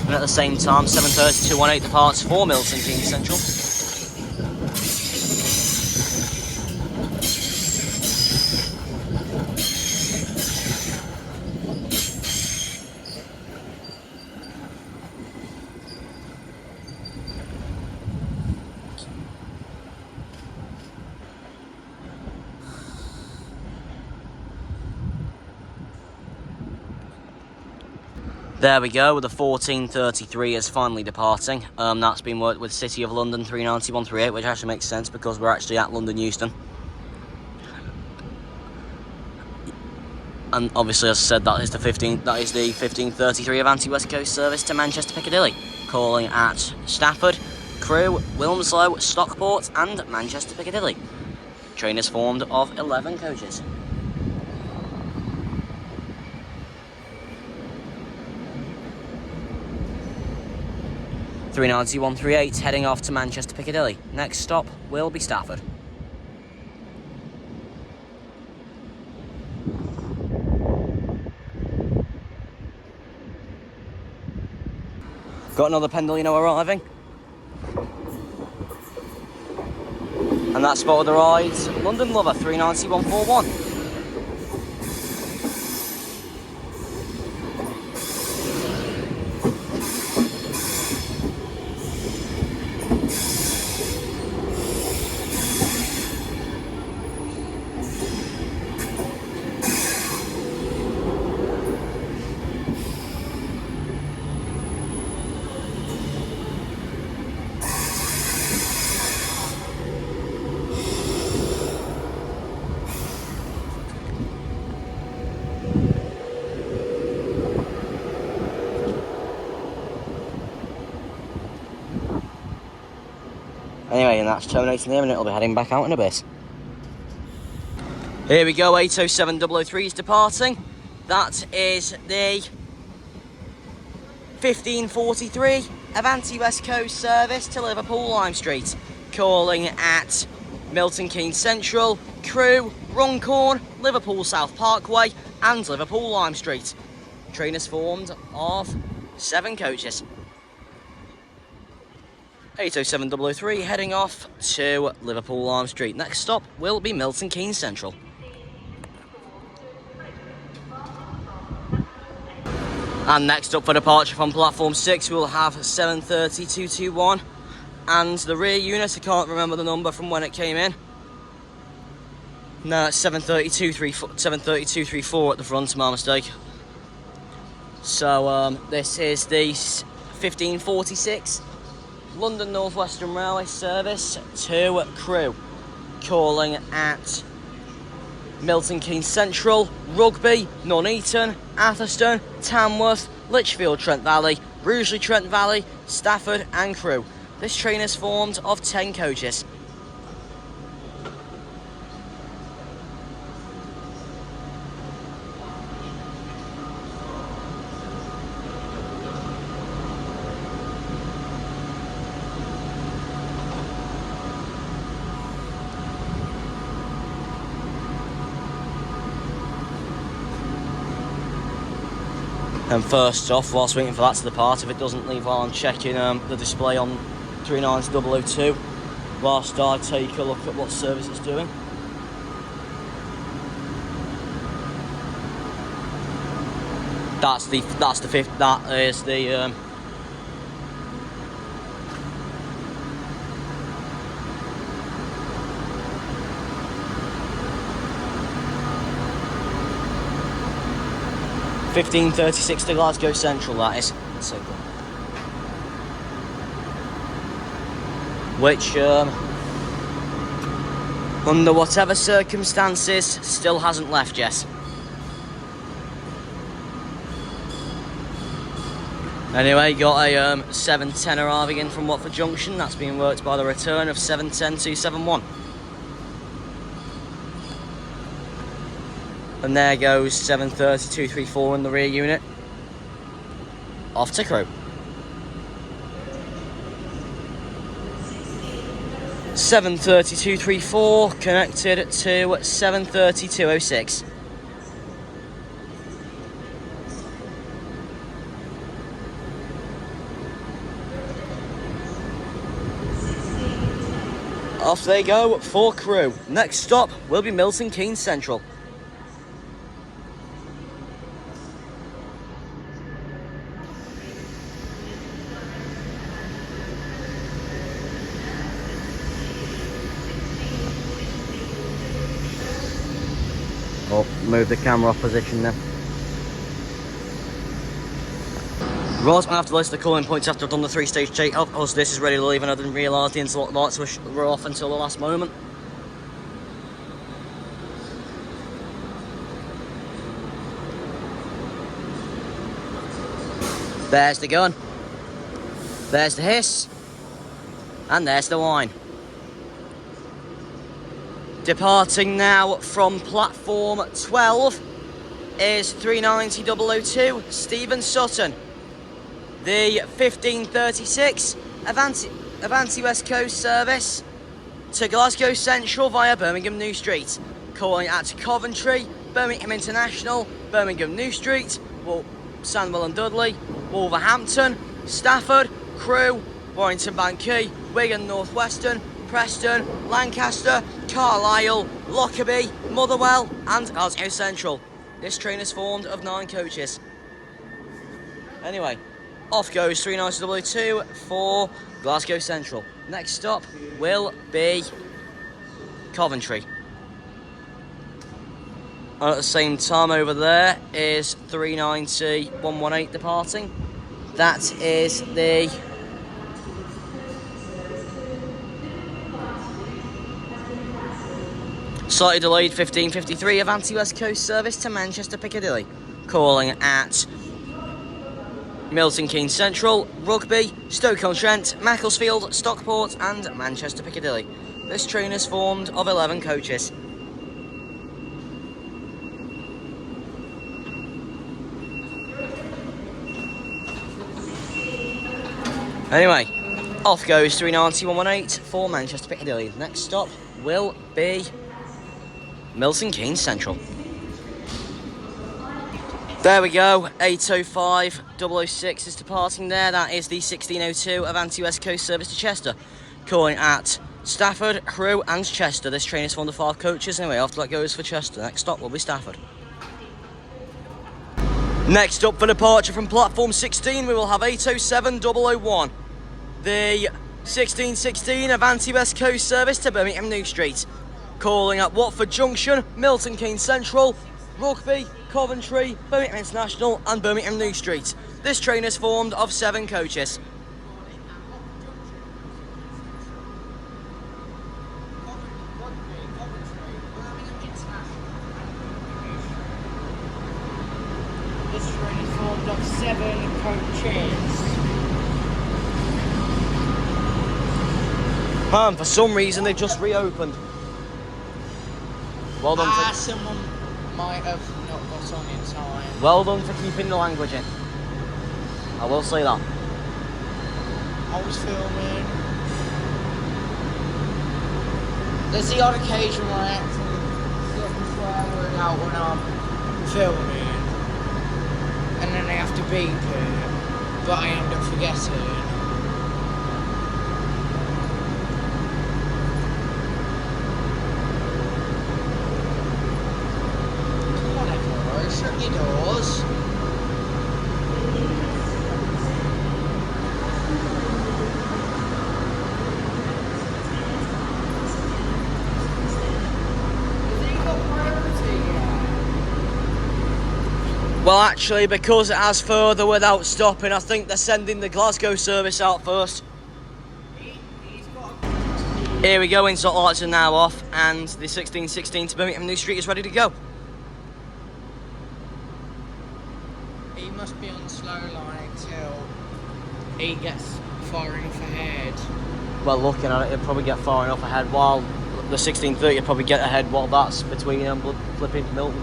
And at the same time, 730 218 departs for Milton Keynes Central. There we go, the 1433 is finally departing. That's been worked with City of London 39138, which actually makes sense because we're actually at London Euston. And obviously, as I said, that is the 1533 Avanti West Coast service to Manchester Piccadilly, calling at Stafford, Crewe, Wilmslow, Stockport and Manchester Piccadilly. Train is formed of 11 coaches. (39138) heading off to Manchester Piccadilly. Next stop will be Stafford. Got another Pendolino arriving. And that spotted the rides London Lover 39141. Anyway, and that's terminating there, and it'll be heading back out in a bit. Here we go, 807 003 is departing. That is the 1543 Avanti West Coast service to Liverpool Lime Street, calling at Milton Keynes Central, Crewe, Runcorn, Liverpool South Parkway and Liverpool Lime Street. Train is formed of 7 coaches. 807 003 heading off to Liverpool Lime Street. Next stop will be Milton Keynes Central. And next up for departure from platform 6 we'll have 730 221 and the rear unit, I can't remember the number from when it came in. No, it's 730 234 at the front, my mistake. So this is the 1546 London North Western Railway service to Crewe, calling at Milton Keynes Central, Rugby, Nuneaton, Atherstone, Tamworth, Lichfield Trent Valley, Rugeley Trent Valley, Stafford and Crewe. This train is formed of 10 coaches. And first off, whilst waiting for that to depart, if it doesn't leave while I'm checking the display on 39002, whilst I take a look at what service it's doing. That is the 1536 to Glasgow Central, that is. So good. Which, under whatever circumstances, still hasn't left yet. Anyway, got a 710 arriving in from Watford Junction. That's being worked by the return of 710271. And there goes 730234 in the rear unit. Off to Crewe. 73234 connected to 73206. Off they go for Crewe. Next stop will be Milton Keynes Central. Oh, move the camera off position then. Right, I'm going to have to list the calling points after I've done the 3-stage take-off, because this is ready to leave and I didn't realise the interlock lights were off until the last moment. There's the gun. There's the hiss. And there's the whine. Departing now from platform 12 is 39002 Stephen Sutton. The 1536 Avanti West Coast service to Glasgow Central via Birmingham New Street. Calling at Coventry, Birmingham International, Birmingham New Street, Sandwell and Dudley, Wolverhampton, Stafford, Crewe, Warrington Banquet, Wigan Northwestern, Preston, Lancaster, Carlisle, Lockerbie, Motherwell and Glasgow Central. This train is formed of 9 coaches. Anyway, off goes 39002 for Glasgow Central. Next stop will be Coventry. And at the same time over there is 390-118 departing. That is the slightly delayed 1553 Avanti West Coast service to Manchester Piccadilly. Calling at Milton Keynes Central, Rugby, Stoke-on-Trent, Macclesfield, Stockport and Manchester Piccadilly. This train is formed of 11 coaches. Anyway, off goes 390-118 for Manchester Piccadilly. Next stop will be Milton Keynes Central. There we go, 805-006 is departing there. That is the 1602 Avanti West Coast service to Chester. Calling at Stafford, Crewe and Chester. This train is formed of 5 coaches. Anyway, after that goes for Chester. Next stop will be Stafford. Next up for departure from platform 16, we will have 807-001. The 1616 Avanti West Coast service to Birmingham New Street. Calling at Watford Junction, Milton Keynes Central, Rugby, Coventry, Birmingham International and Birmingham New Street. This train is formed of 7 coaches. This train is formed of 7 coaches. And for some reason they've just reopened. Well done for... Someone might have not got on in time. Well done for keeping the language in. I will say that. I was filming. There's the odd occasion where I actually get the swear word out when I'm filming. and then they have to beep it, but I end up forgetting. Shut your doors. Well, actually, because it has further without stopping, I think they're sending the Glasgow service out first. Here we go, insult lights are now off, and the 1616 to Birmingham New Street is ready to go. He must be on the slow line until he gets far enough ahead. Well, looking at it, he'll probably get far enough ahead, while the 1630 will probably get ahead while that's between flipping Milton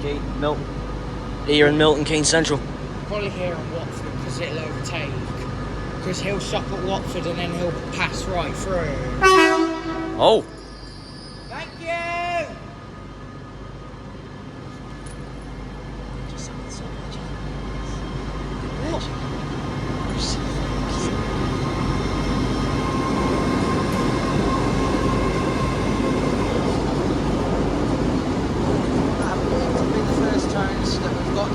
here and Milton Keynes Central. Probably here in Watford, because it'll overtake. Because he'll stop at Watford and then he'll pass right through. Oh! Thank you!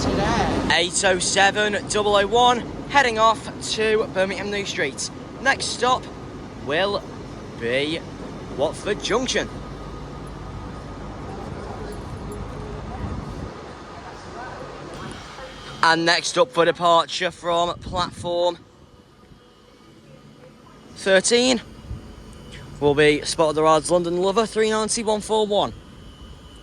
Today. 807 001 heading off to Birmingham New Street. Next stop will be Watford Junction. And next up for departure from platform 13 will be Spot of the Rods London Lover 390 141.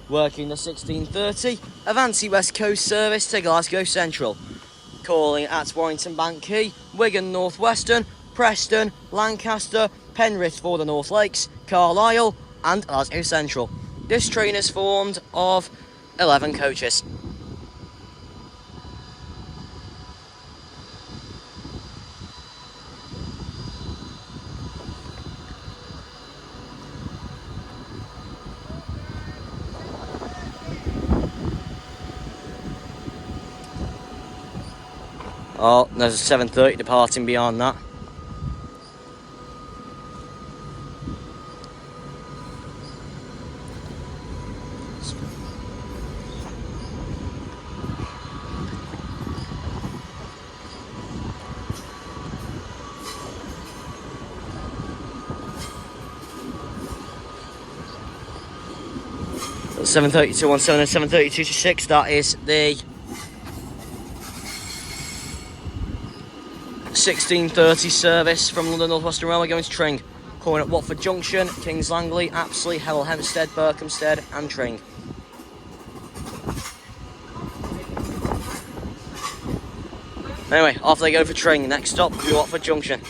Working the 1630 Avanti West Coast service to Glasgow Central. Calling at Warrington Bank Quay, Wigan North Western, Preston, Lancaster, Penrith for the North Lakes, Carlisle and Glasgow Central. This train is formed of 11 coaches. Oh, there's a 730 departing beyond that. That's 730 to 17 and 732 to 6, that is the 1630 service from London North Western Railway going to Tring. Calling at Watford Junction, Kings Langley, Apsley, Hemel Hempstead, Berkhamsted and Tring. Anyway, off they go for Tring. Next stop will be Watford Junction.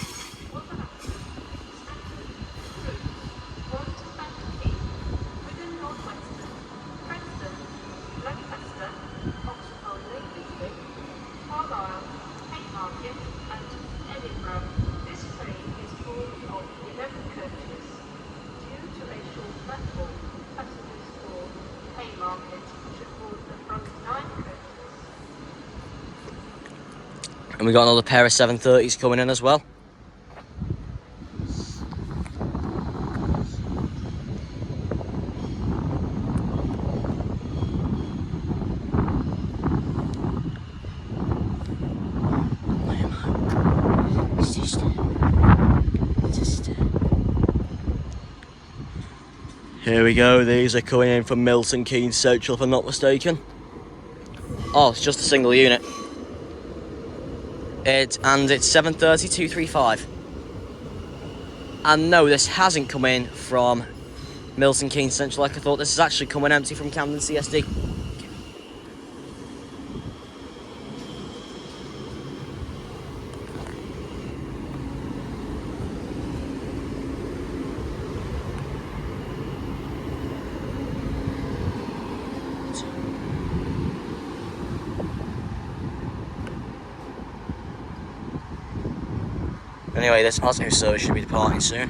And we got another pair of 730s coming in as well. Here we go, these are coming in from Milton Keynes Central if I'm not mistaken. Oh, it's just a single unit. It's 730 235. And no, this hasn't come in from Milton Keynes Central like I thought. This is actually coming empty from Camden CSD. Anyway, this Osmo service should be departing soon.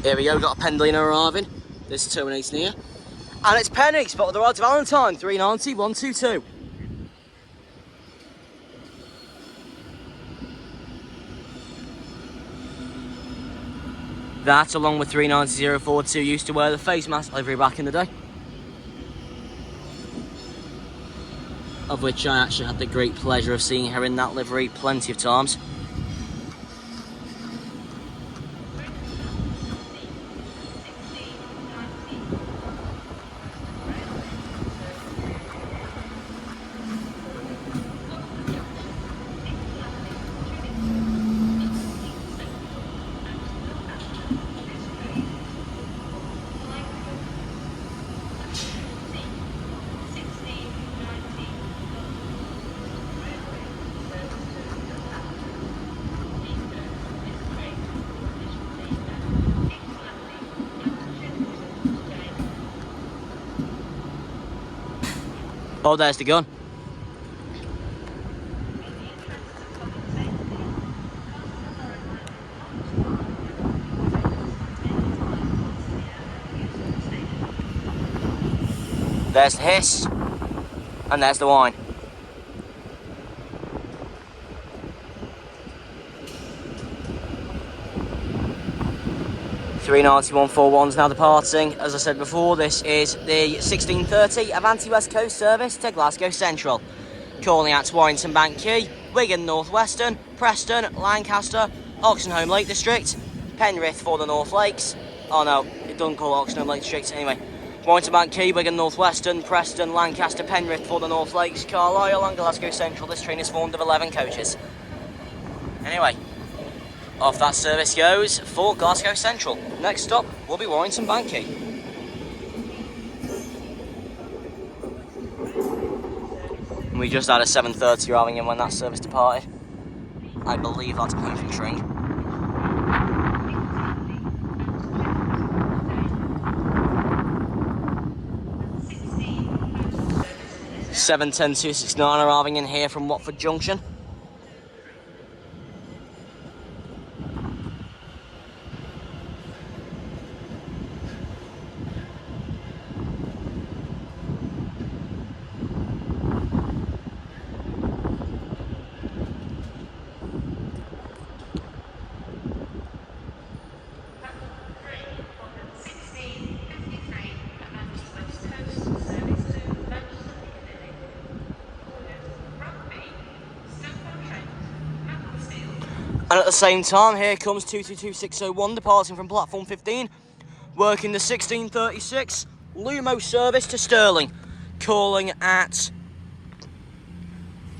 Here we go, we've got a Pendolino arriving. This is terminating here. And it's Penny, Spot of the Rods Valentine, 390 122. That, along with 39042, used to wear the face mask livery back in the day. Of which I actually had the great pleasure of seeing her in that livery plenty of times. Oh, there's the gun. There's the hiss, and there's the whine. (39141's now departing. As I said before, this is the 1630 Avanti West Coast service to Glasgow Central. Calling at Warrington Bank Quay, Wigan North Western, Preston, Lancaster, Oxenholme Lake District, Penrith for the North Lakes. Oh no, it doesn't call Oxenholme Lake District anyway. Warrington Bank Quay, Wigan North Western, Preston, Lancaster, Penrith for the North Lakes, Carlisle and Glasgow Central. This train is formed of 11 coaches. Anyway, off that service goes for Glasgow Central. Next stop will be Warrington Bank Quay. We just had a 7:30 arriving in when that service departed. I believe that's infantry. 7:10-269 arriving in here from Watford Junction. And at the same time, here comes 222601 departing from platform 15, working the 1636 Lumo service to Stirling, calling at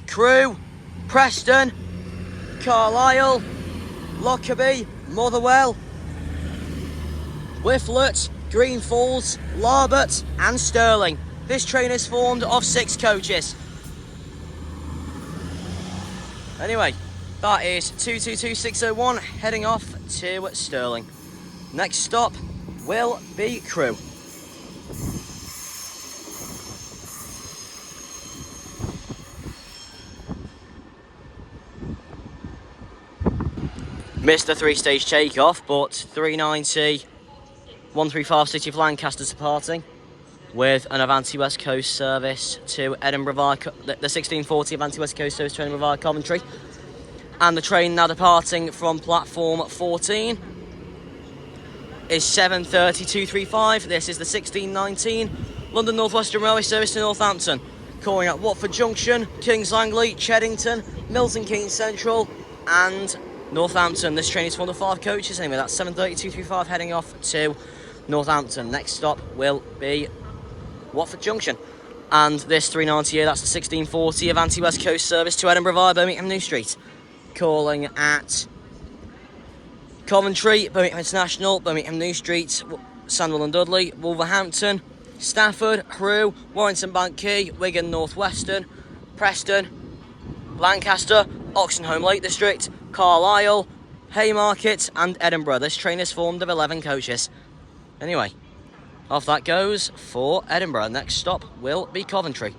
Crewe, Preston, Carlisle, Lockerbie, Motherwell, Whifflet, Green Falls, Larbert and Stirling. This train is formed of 6 coaches. Anyway, that is 222601 heading off to Stirling. Next stop will be Crewe. Missed the 3-stage takeoff, but 390 135 City of Lancaster's departing with an Avanti West Coast service to Edinburgh via the 1640 Avanti West Coast service to Edinburgh via Coventry. And the train now departing from platform 14 is 7:30-235. This is the 1619 London North Western Railway service to Northampton, calling at Watford Junction, Kings Langley, Cheddington, Milton Keynes Central and Northampton. This train is full of 5 coaches anyway. That's 7:30-235 heading off to Northampton. Next stop will be Watford Junction. And this 390 here, that's the 1640 Avanti West Coast service to Edinburgh via Birmingham New Street, calling at Coventry, Birmingham International, Birmingham New Street, Sandwell and Dudley, Wolverhampton, Stafford, Crewe, Warrington Bank Quay, Wigan North Western, Preston, Lancaster, Oxenholme Lake District, Carlisle, Haymarket and Edinburgh. This train is formed of 11 coaches. Anyway, off that goes for Edinburgh. Next stop will be Coventry.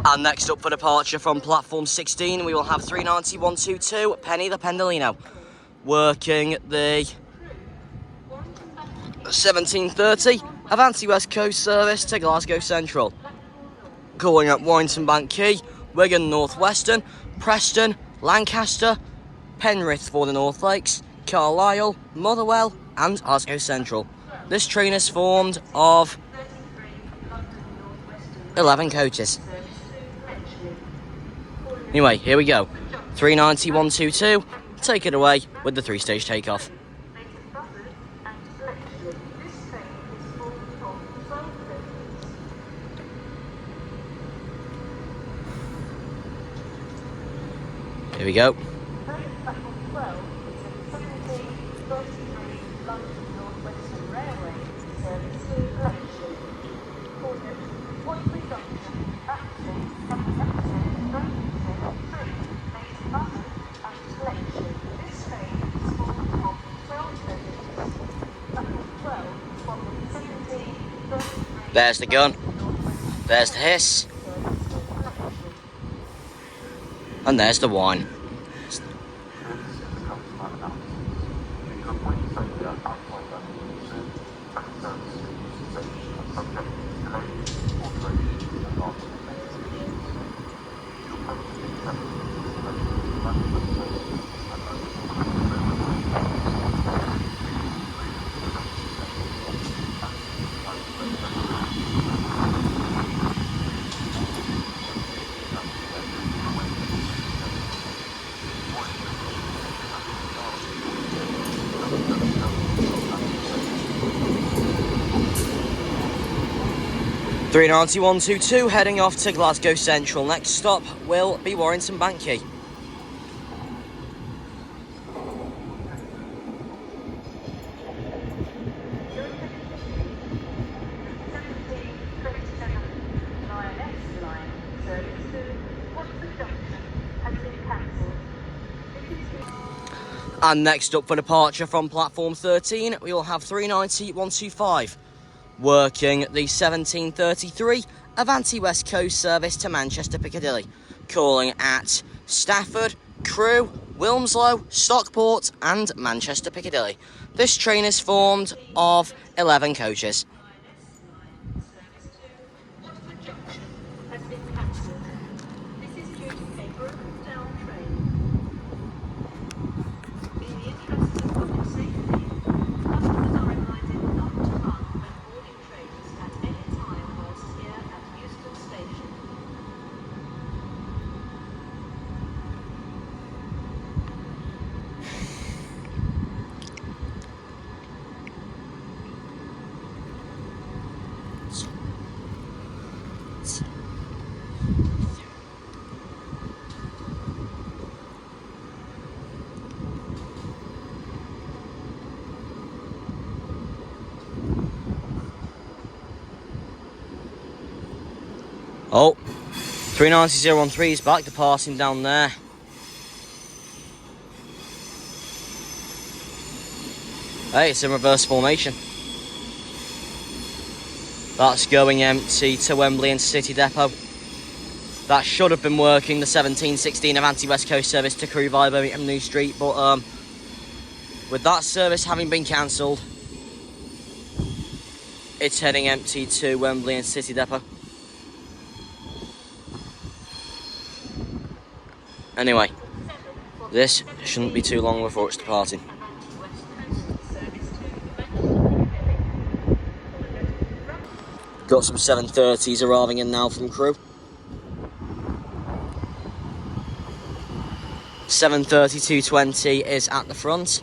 And next up for departure from platform 16, we will have 390-122 Penny the Pendolino, working the 1730 Avanti West Coast service to Glasgow Central, calling at Warrington Bank Quay, Wigan North Western, Preston, Lancaster, Penrith for the North Lakes, Carlisle, Motherwell and Glasgow Central. This train is formed of 11 coaches. Anyway, here we go. 390, 122. Take it away with the 3-stage takeoff. Here we go. There's the gun, there's the hiss, and there's the whine. Three 122 heading off to Glasgow Central. Next stop will be Warrington Banky. And next up for departure from platform 13, we will have 390 125. Working the 1733 Avanti West Coast service to Manchester Piccadilly, calling at Stafford, Crewe, Wilmslow, Stockport and Manchester Piccadilly. This train is formed of 11 coaches. Oh, 390-013 is back, departing down there. Hey, it's in reverse formation. That's going empty to Wembley and City Depot. That should have been working the 1716 Avanti West Coast service to Crewe via Birmingham New Street, but with that service having been cancelled, it's heading empty to Wembley and City Depot. Anyway, this shouldn't be too long before it's departing. Got some 730s arriving in now from Crewe. 730-220 is at the front.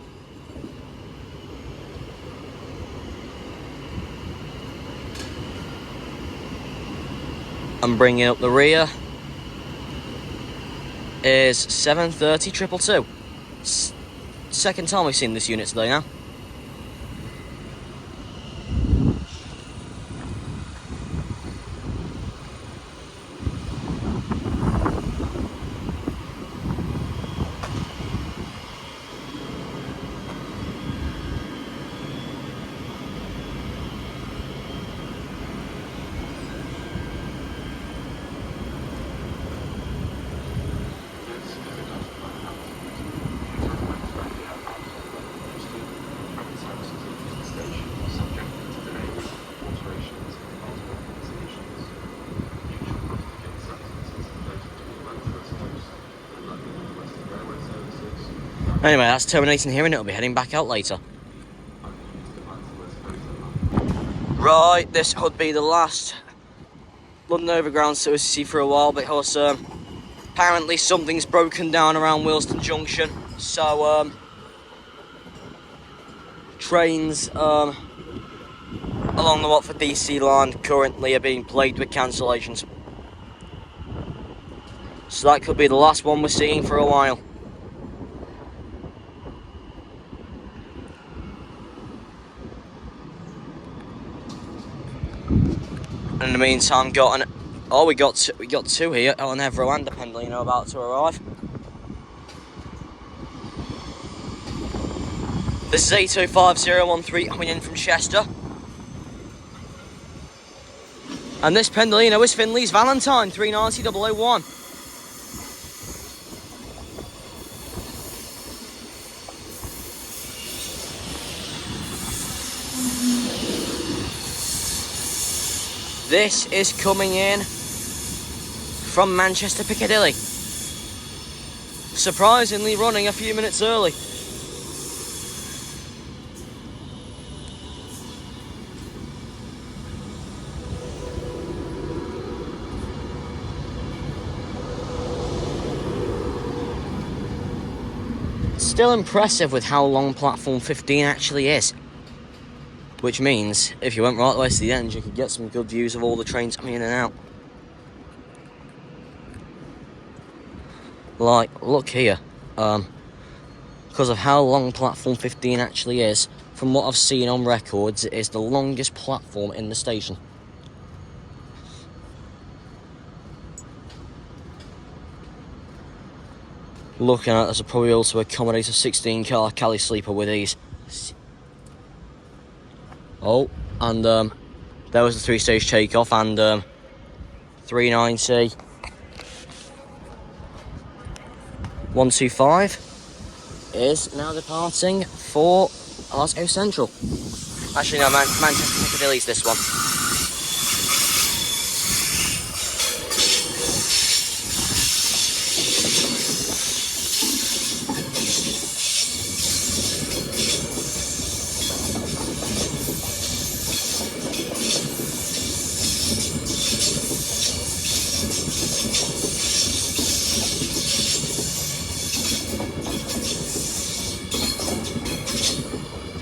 And bringing up the rear is 730-222. Second time we've seen this unit today now. Anyway, that's terminating here and it'll be heading back out later. Right, this would be the last London Overground service you see for a while, because apparently something's broken down around Euston Junction. So trains along the Watford DC line currently are being plagued with cancellations. So that could be the last one we're seeing for a while. In the meantime, we got two here on Evro and Pendolino about to arrive. This is 805013 coming in from Chester. And this Pendolino is Finley's Valentine 390001. This is coming in from Manchester Piccadilly. Surprisingly running a few minutes early. Still impressive with how long platform 15 actually is. Which means, if you went right the way to the end, you could get some good views of all the trains coming in and out. Like, look here. Because of how long platform 15 actually is, from what I've seen on records, it is the longest platform in the station. Looking at it, this will probably also accommodate a 16-car Cali sleeper with ease. Oh, and there was the 3-stage takeoff, and 390 125 is now departing for Glasgow Central. Actually, no, Manchester Piccadilly's this one.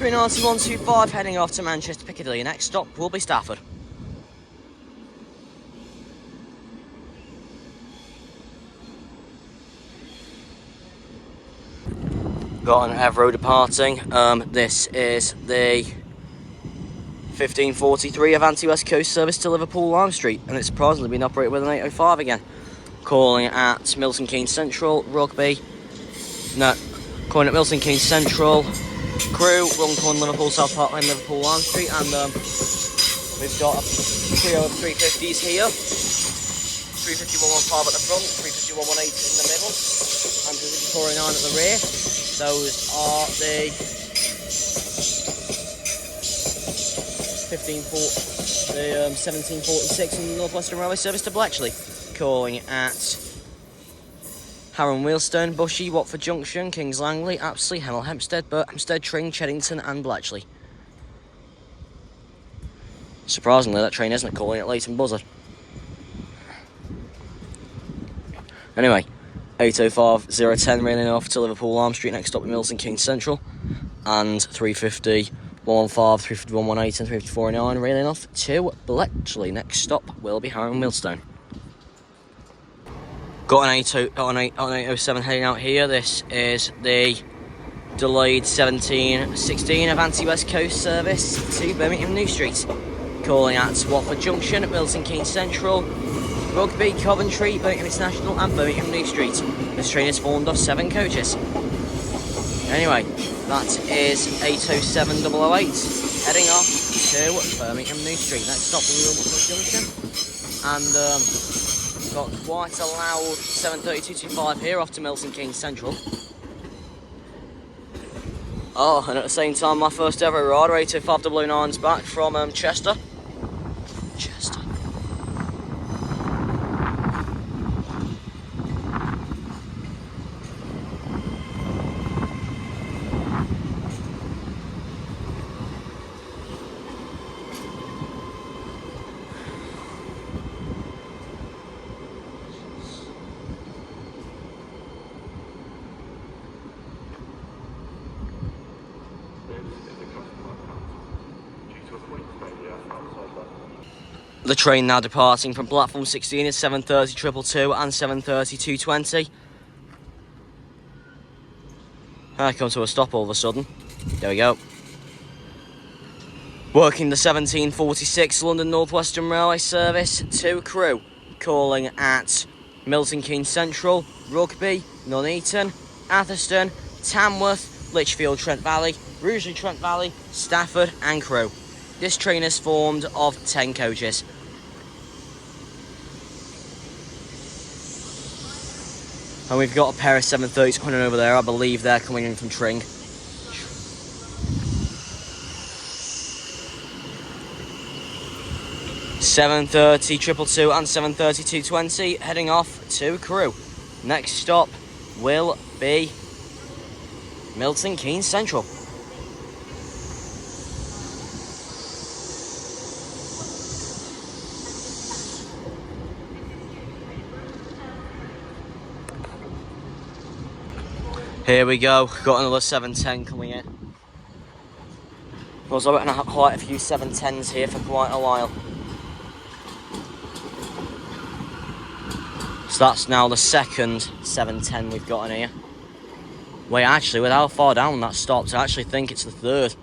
39125 heading off to Manchester Piccadilly. Next stop will be Stafford. Got an Evro departing. This is the 1543 Avanti West Coast service to Liverpool Lime Street, and it's surprisingly been operated with an 805 again. Calling at Milton Keynes Central, Rugby. No, calling at Milton Keynes Central. Crew, Runcorn, Liverpool, South Park Lane, Liverpool Lime Street, and we've got a trio of 350s here. 350-115 at the front, 350-118 in the middle, and 350-409 at the rear. Those are the 1746 in the North Western Railway service to Bletchley. Calling at Harrow and Wealdstone, Bushy, Watford Junction, Kings Langley, Apsley, Hemel Hempstead, Berkhamsted, Tring, Cheddington and Bletchley. Surprisingly, that train isn't calling at Leighton Buzzard. Anyway, 805010 railing off to Liverpool Lime Street, next stop at Milton Keynes Central, and 350 115, 350 118 and 350 railing off to Bletchley. Next stop will be Harrow and Wealdstone. Got an 807 heading out here. This is the delayed 1716 Avanti West Coast service to Birmingham New Street. Calling at Watford Junction, Milton Keynes Central, Rugby, Coventry, Birmingham International and Birmingham New Street. This train is formed of 7 coaches. Anyway, that is 807008 heading off to Birmingham New Street. Next stop will be Watford Junction, and got quite a loud 73225 here off to Milton Keynes Central. Oh, and at the same time, my first ever rider, 805009's back from Chester. The train now departing from platform 16 is 7:30 222 and 7:30 220. I come to a stop all of a sudden. There we go. Working the 1746 London North Western Railway service to Crewe, calling at Milton Keynes Central, Rugby, Nuneaton, Atherstone, Tamworth, Lichfield Trent Valley, Rugeley Trent Valley, Stafford and Crewe. This train is formed of 10 coaches. And we've got a pair of 730s coming over there. I believe they're coming in from Tring. (7:30 222) and 7:30 220 heading off to Crewe. Next stop will be Milton Keynes Central. Here we go, got another 710 coming in. Also, we're going to have quite a few 710s here for quite a while. So that's now the second 710 we've got in here. Wait, actually, with how far down that stopped, I actually think it's the third.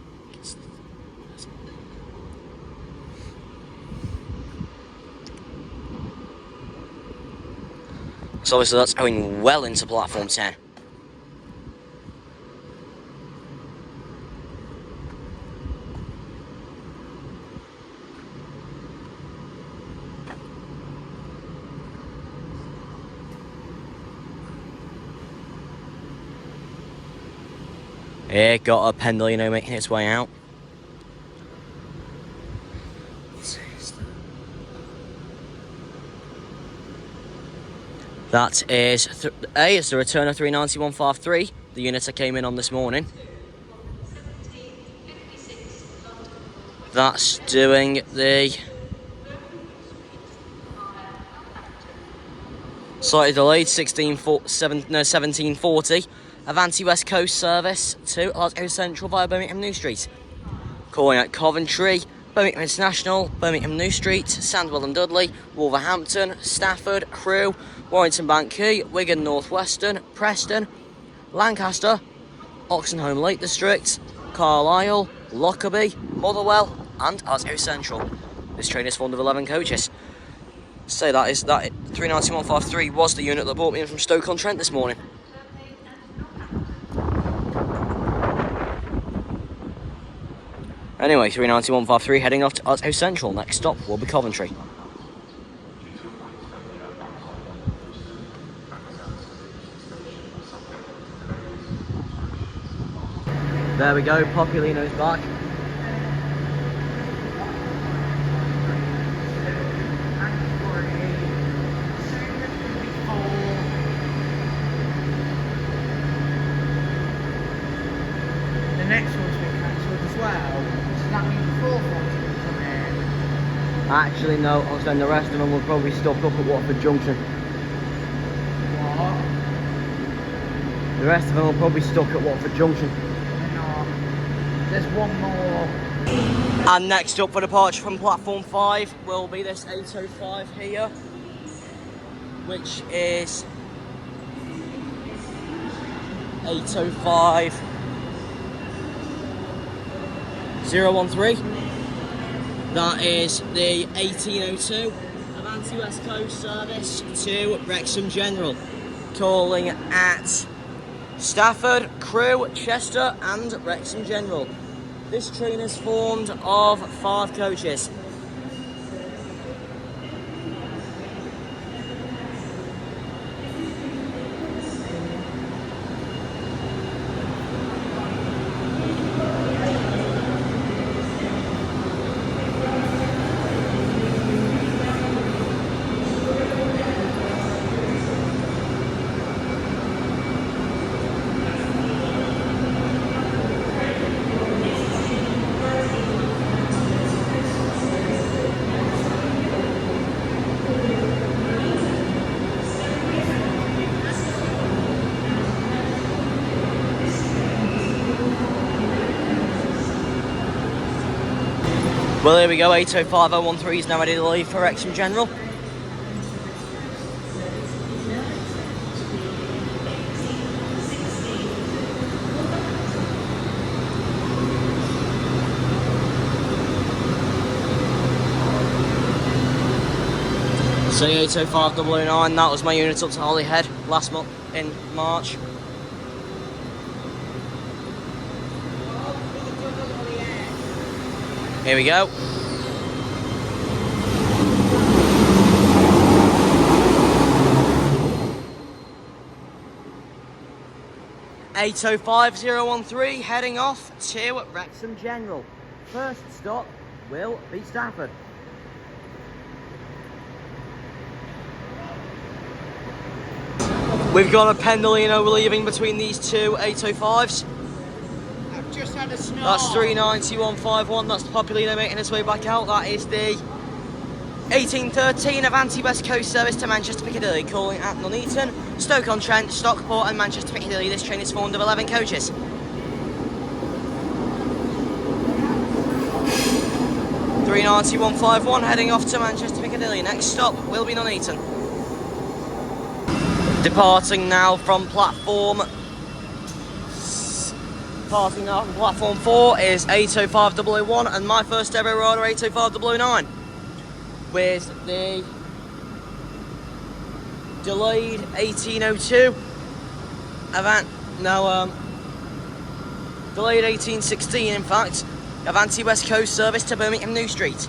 So obviously that's going well into platform 10. Here, got a Pendolino making its way out. That is it's the return of 39153, the unit I came in on this morning. That's doing the slightly delayed 1740 Avanti West Coast service to Glasgow Central via Birmingham New Street. Calling at Coventry, Birmingham International, Birmingham New Street, Sandwell and Dudley, Wolverhampton, Stafford, Crewe, Warrington Bank Quay, Wigan North Western, Preston, Lancaster, Oxenholme Lake District, Carlisle, Lockerbie, Motherwell and Glasgow Central. This train is formed of 11 coaches. So that 39153 was the unit that brought me in from Stoke-on-Trent this morning. Anyway, 39153 heading off to Glasgow Central. Next stop will be Coventry. There we go, Populino's back. The next one's been cancelled as well. Does that mean the fourth one's going to come in? Actually, no, I was saying the rest of them will probably stop up at Watford Junction. What? The rest of them will probably stop at Watford Junction. No. There's one more. And next up for departure from platform 5 will be this 805 here, which is 805 013. That is the 1802 Avanti West Coast service to Wrexham General, calling at Stafford, Crewe, Chester and Wrexham General. This train is formed of 5 coaches. Well, here we go. 805013 is now ready to leave for Wrexham General. So 805009, that was my unit up to Holyhead last month in March. Here we go. (805013) heading off to Wrexham General. First stop will be Stafford. We've got a Pendolino leaving between these two 805s. I've just had a snore. That's 39151. That's the Populino making its way back out. That is the 1813 Avanti West Coast service to Manchester Piccadilly, calling at Nuneaton, Stoke-on-Trent, Stockport and Manchester Piccadilly. This train is formed of 11 coaches. (39151) heading off to Manchester Piccadilly. Next stop will be Nuneaton. Departing now from platform 4 is 805001 and my first ever rider 805009 with the delayed 1802 delayed 1816 in fact, Avanti West Coast service to Birmingham New Street,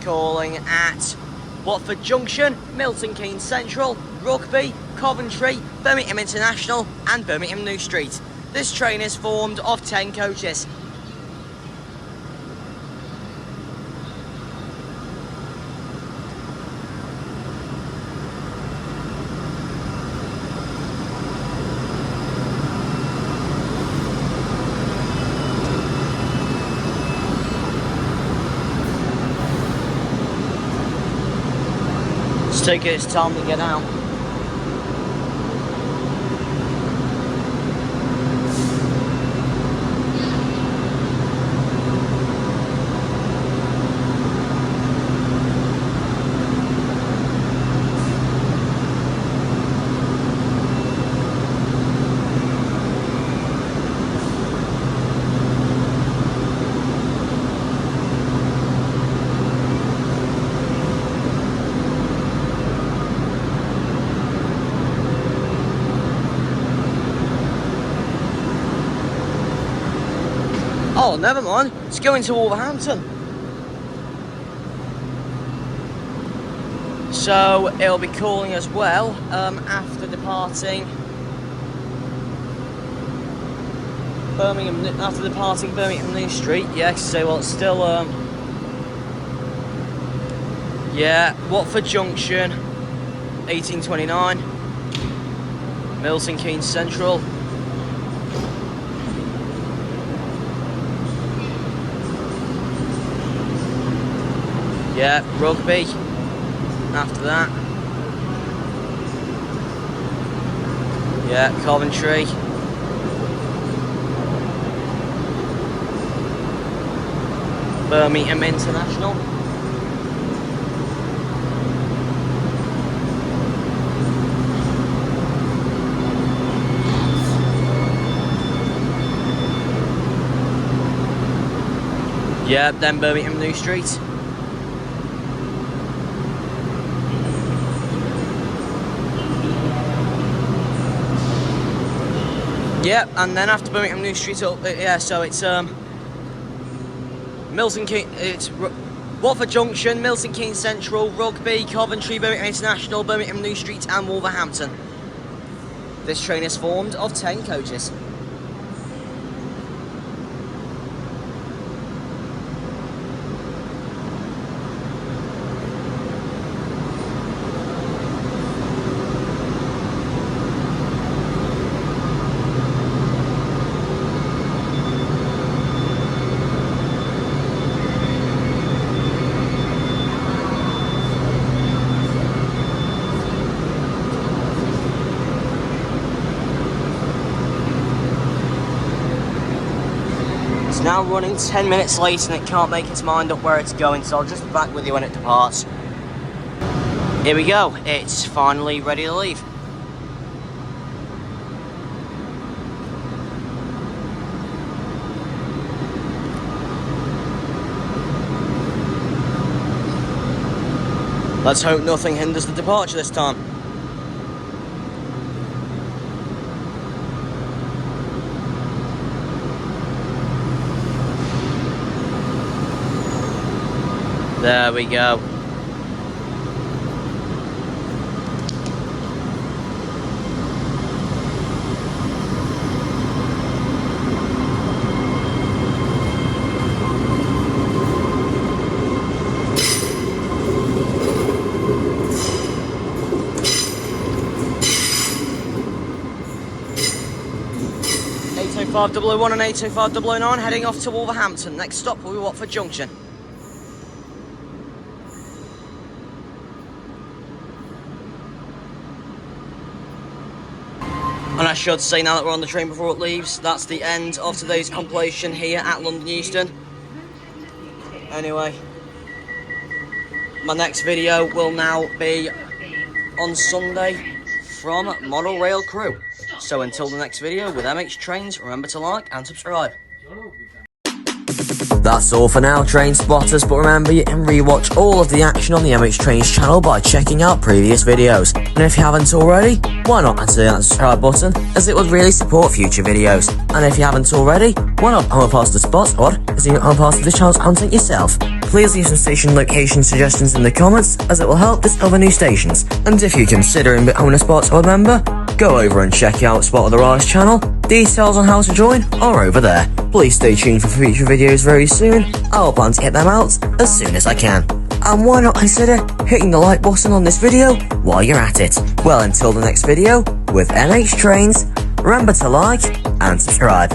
calling at Watford Junction, Milton Keynes Central, Rugby, Coventry, Birmingham International and Birmingham New Street. This train is formed of 10 coaches. Let's take its time to get out. Oh, never mind. It's going to Wolverhampton. So it'll be calling as well after departing Birmingham New Street. Yeah, so well, it's still yeah, Watford Junction, 1829, Milton Keynes Central. Yeah, Rugby after that. Yeah, Coventry. Birmingham International. Yeah, then Birmingham New Street. Yep, and then after Birmingham New Street up, yeah, so it's Milton Keynes, it's Watford Junction, Milton Keynes Central, Rugby, Coventry, Birmingham International, Birmingham New Street and Wolverhampton. This train is formed of 10 coaches. now running 10 minutes late and it can't make its mind up where it's going, so I'll just be back with you when it departs. Here we go, it's finally ready to leave. Let's hope nothing hinders the departure this time. There we go. Five 001 and 805 009 heading off to Wolverhampton. Next stop will be Watford Junction. And I should say, now that we're on the train before it leaves, that's the end of today's compilation here at London Euston. Anyway, my next video will now be on Sunday from Model Rail Crew. So until the next video with MH Trains, remember to like and subscribe. That's all for now, train spotters, but remember you can rewatch all of the action on the MH Trains channel by checking out previous videos. And if you haven't already, why not consider that subscribe button, as it would really support future videos. And if you haven't already, why not become a part of the Spot Squad, as you become a part of the channel's content yourself. Please leave some station location suggestions in the comments, as it will help discover new stations. And if you're considering becoming a Spot Squad member, go over and check out Spot of the Rise channel. Details on how to join are over there. Please stay tuned for future videos very soon. I'll plan to get them out as soon as I can. And why not consider hitting the like button on this video while you're at it. Well, until the next video with MH Trains, remember to like and subscribe.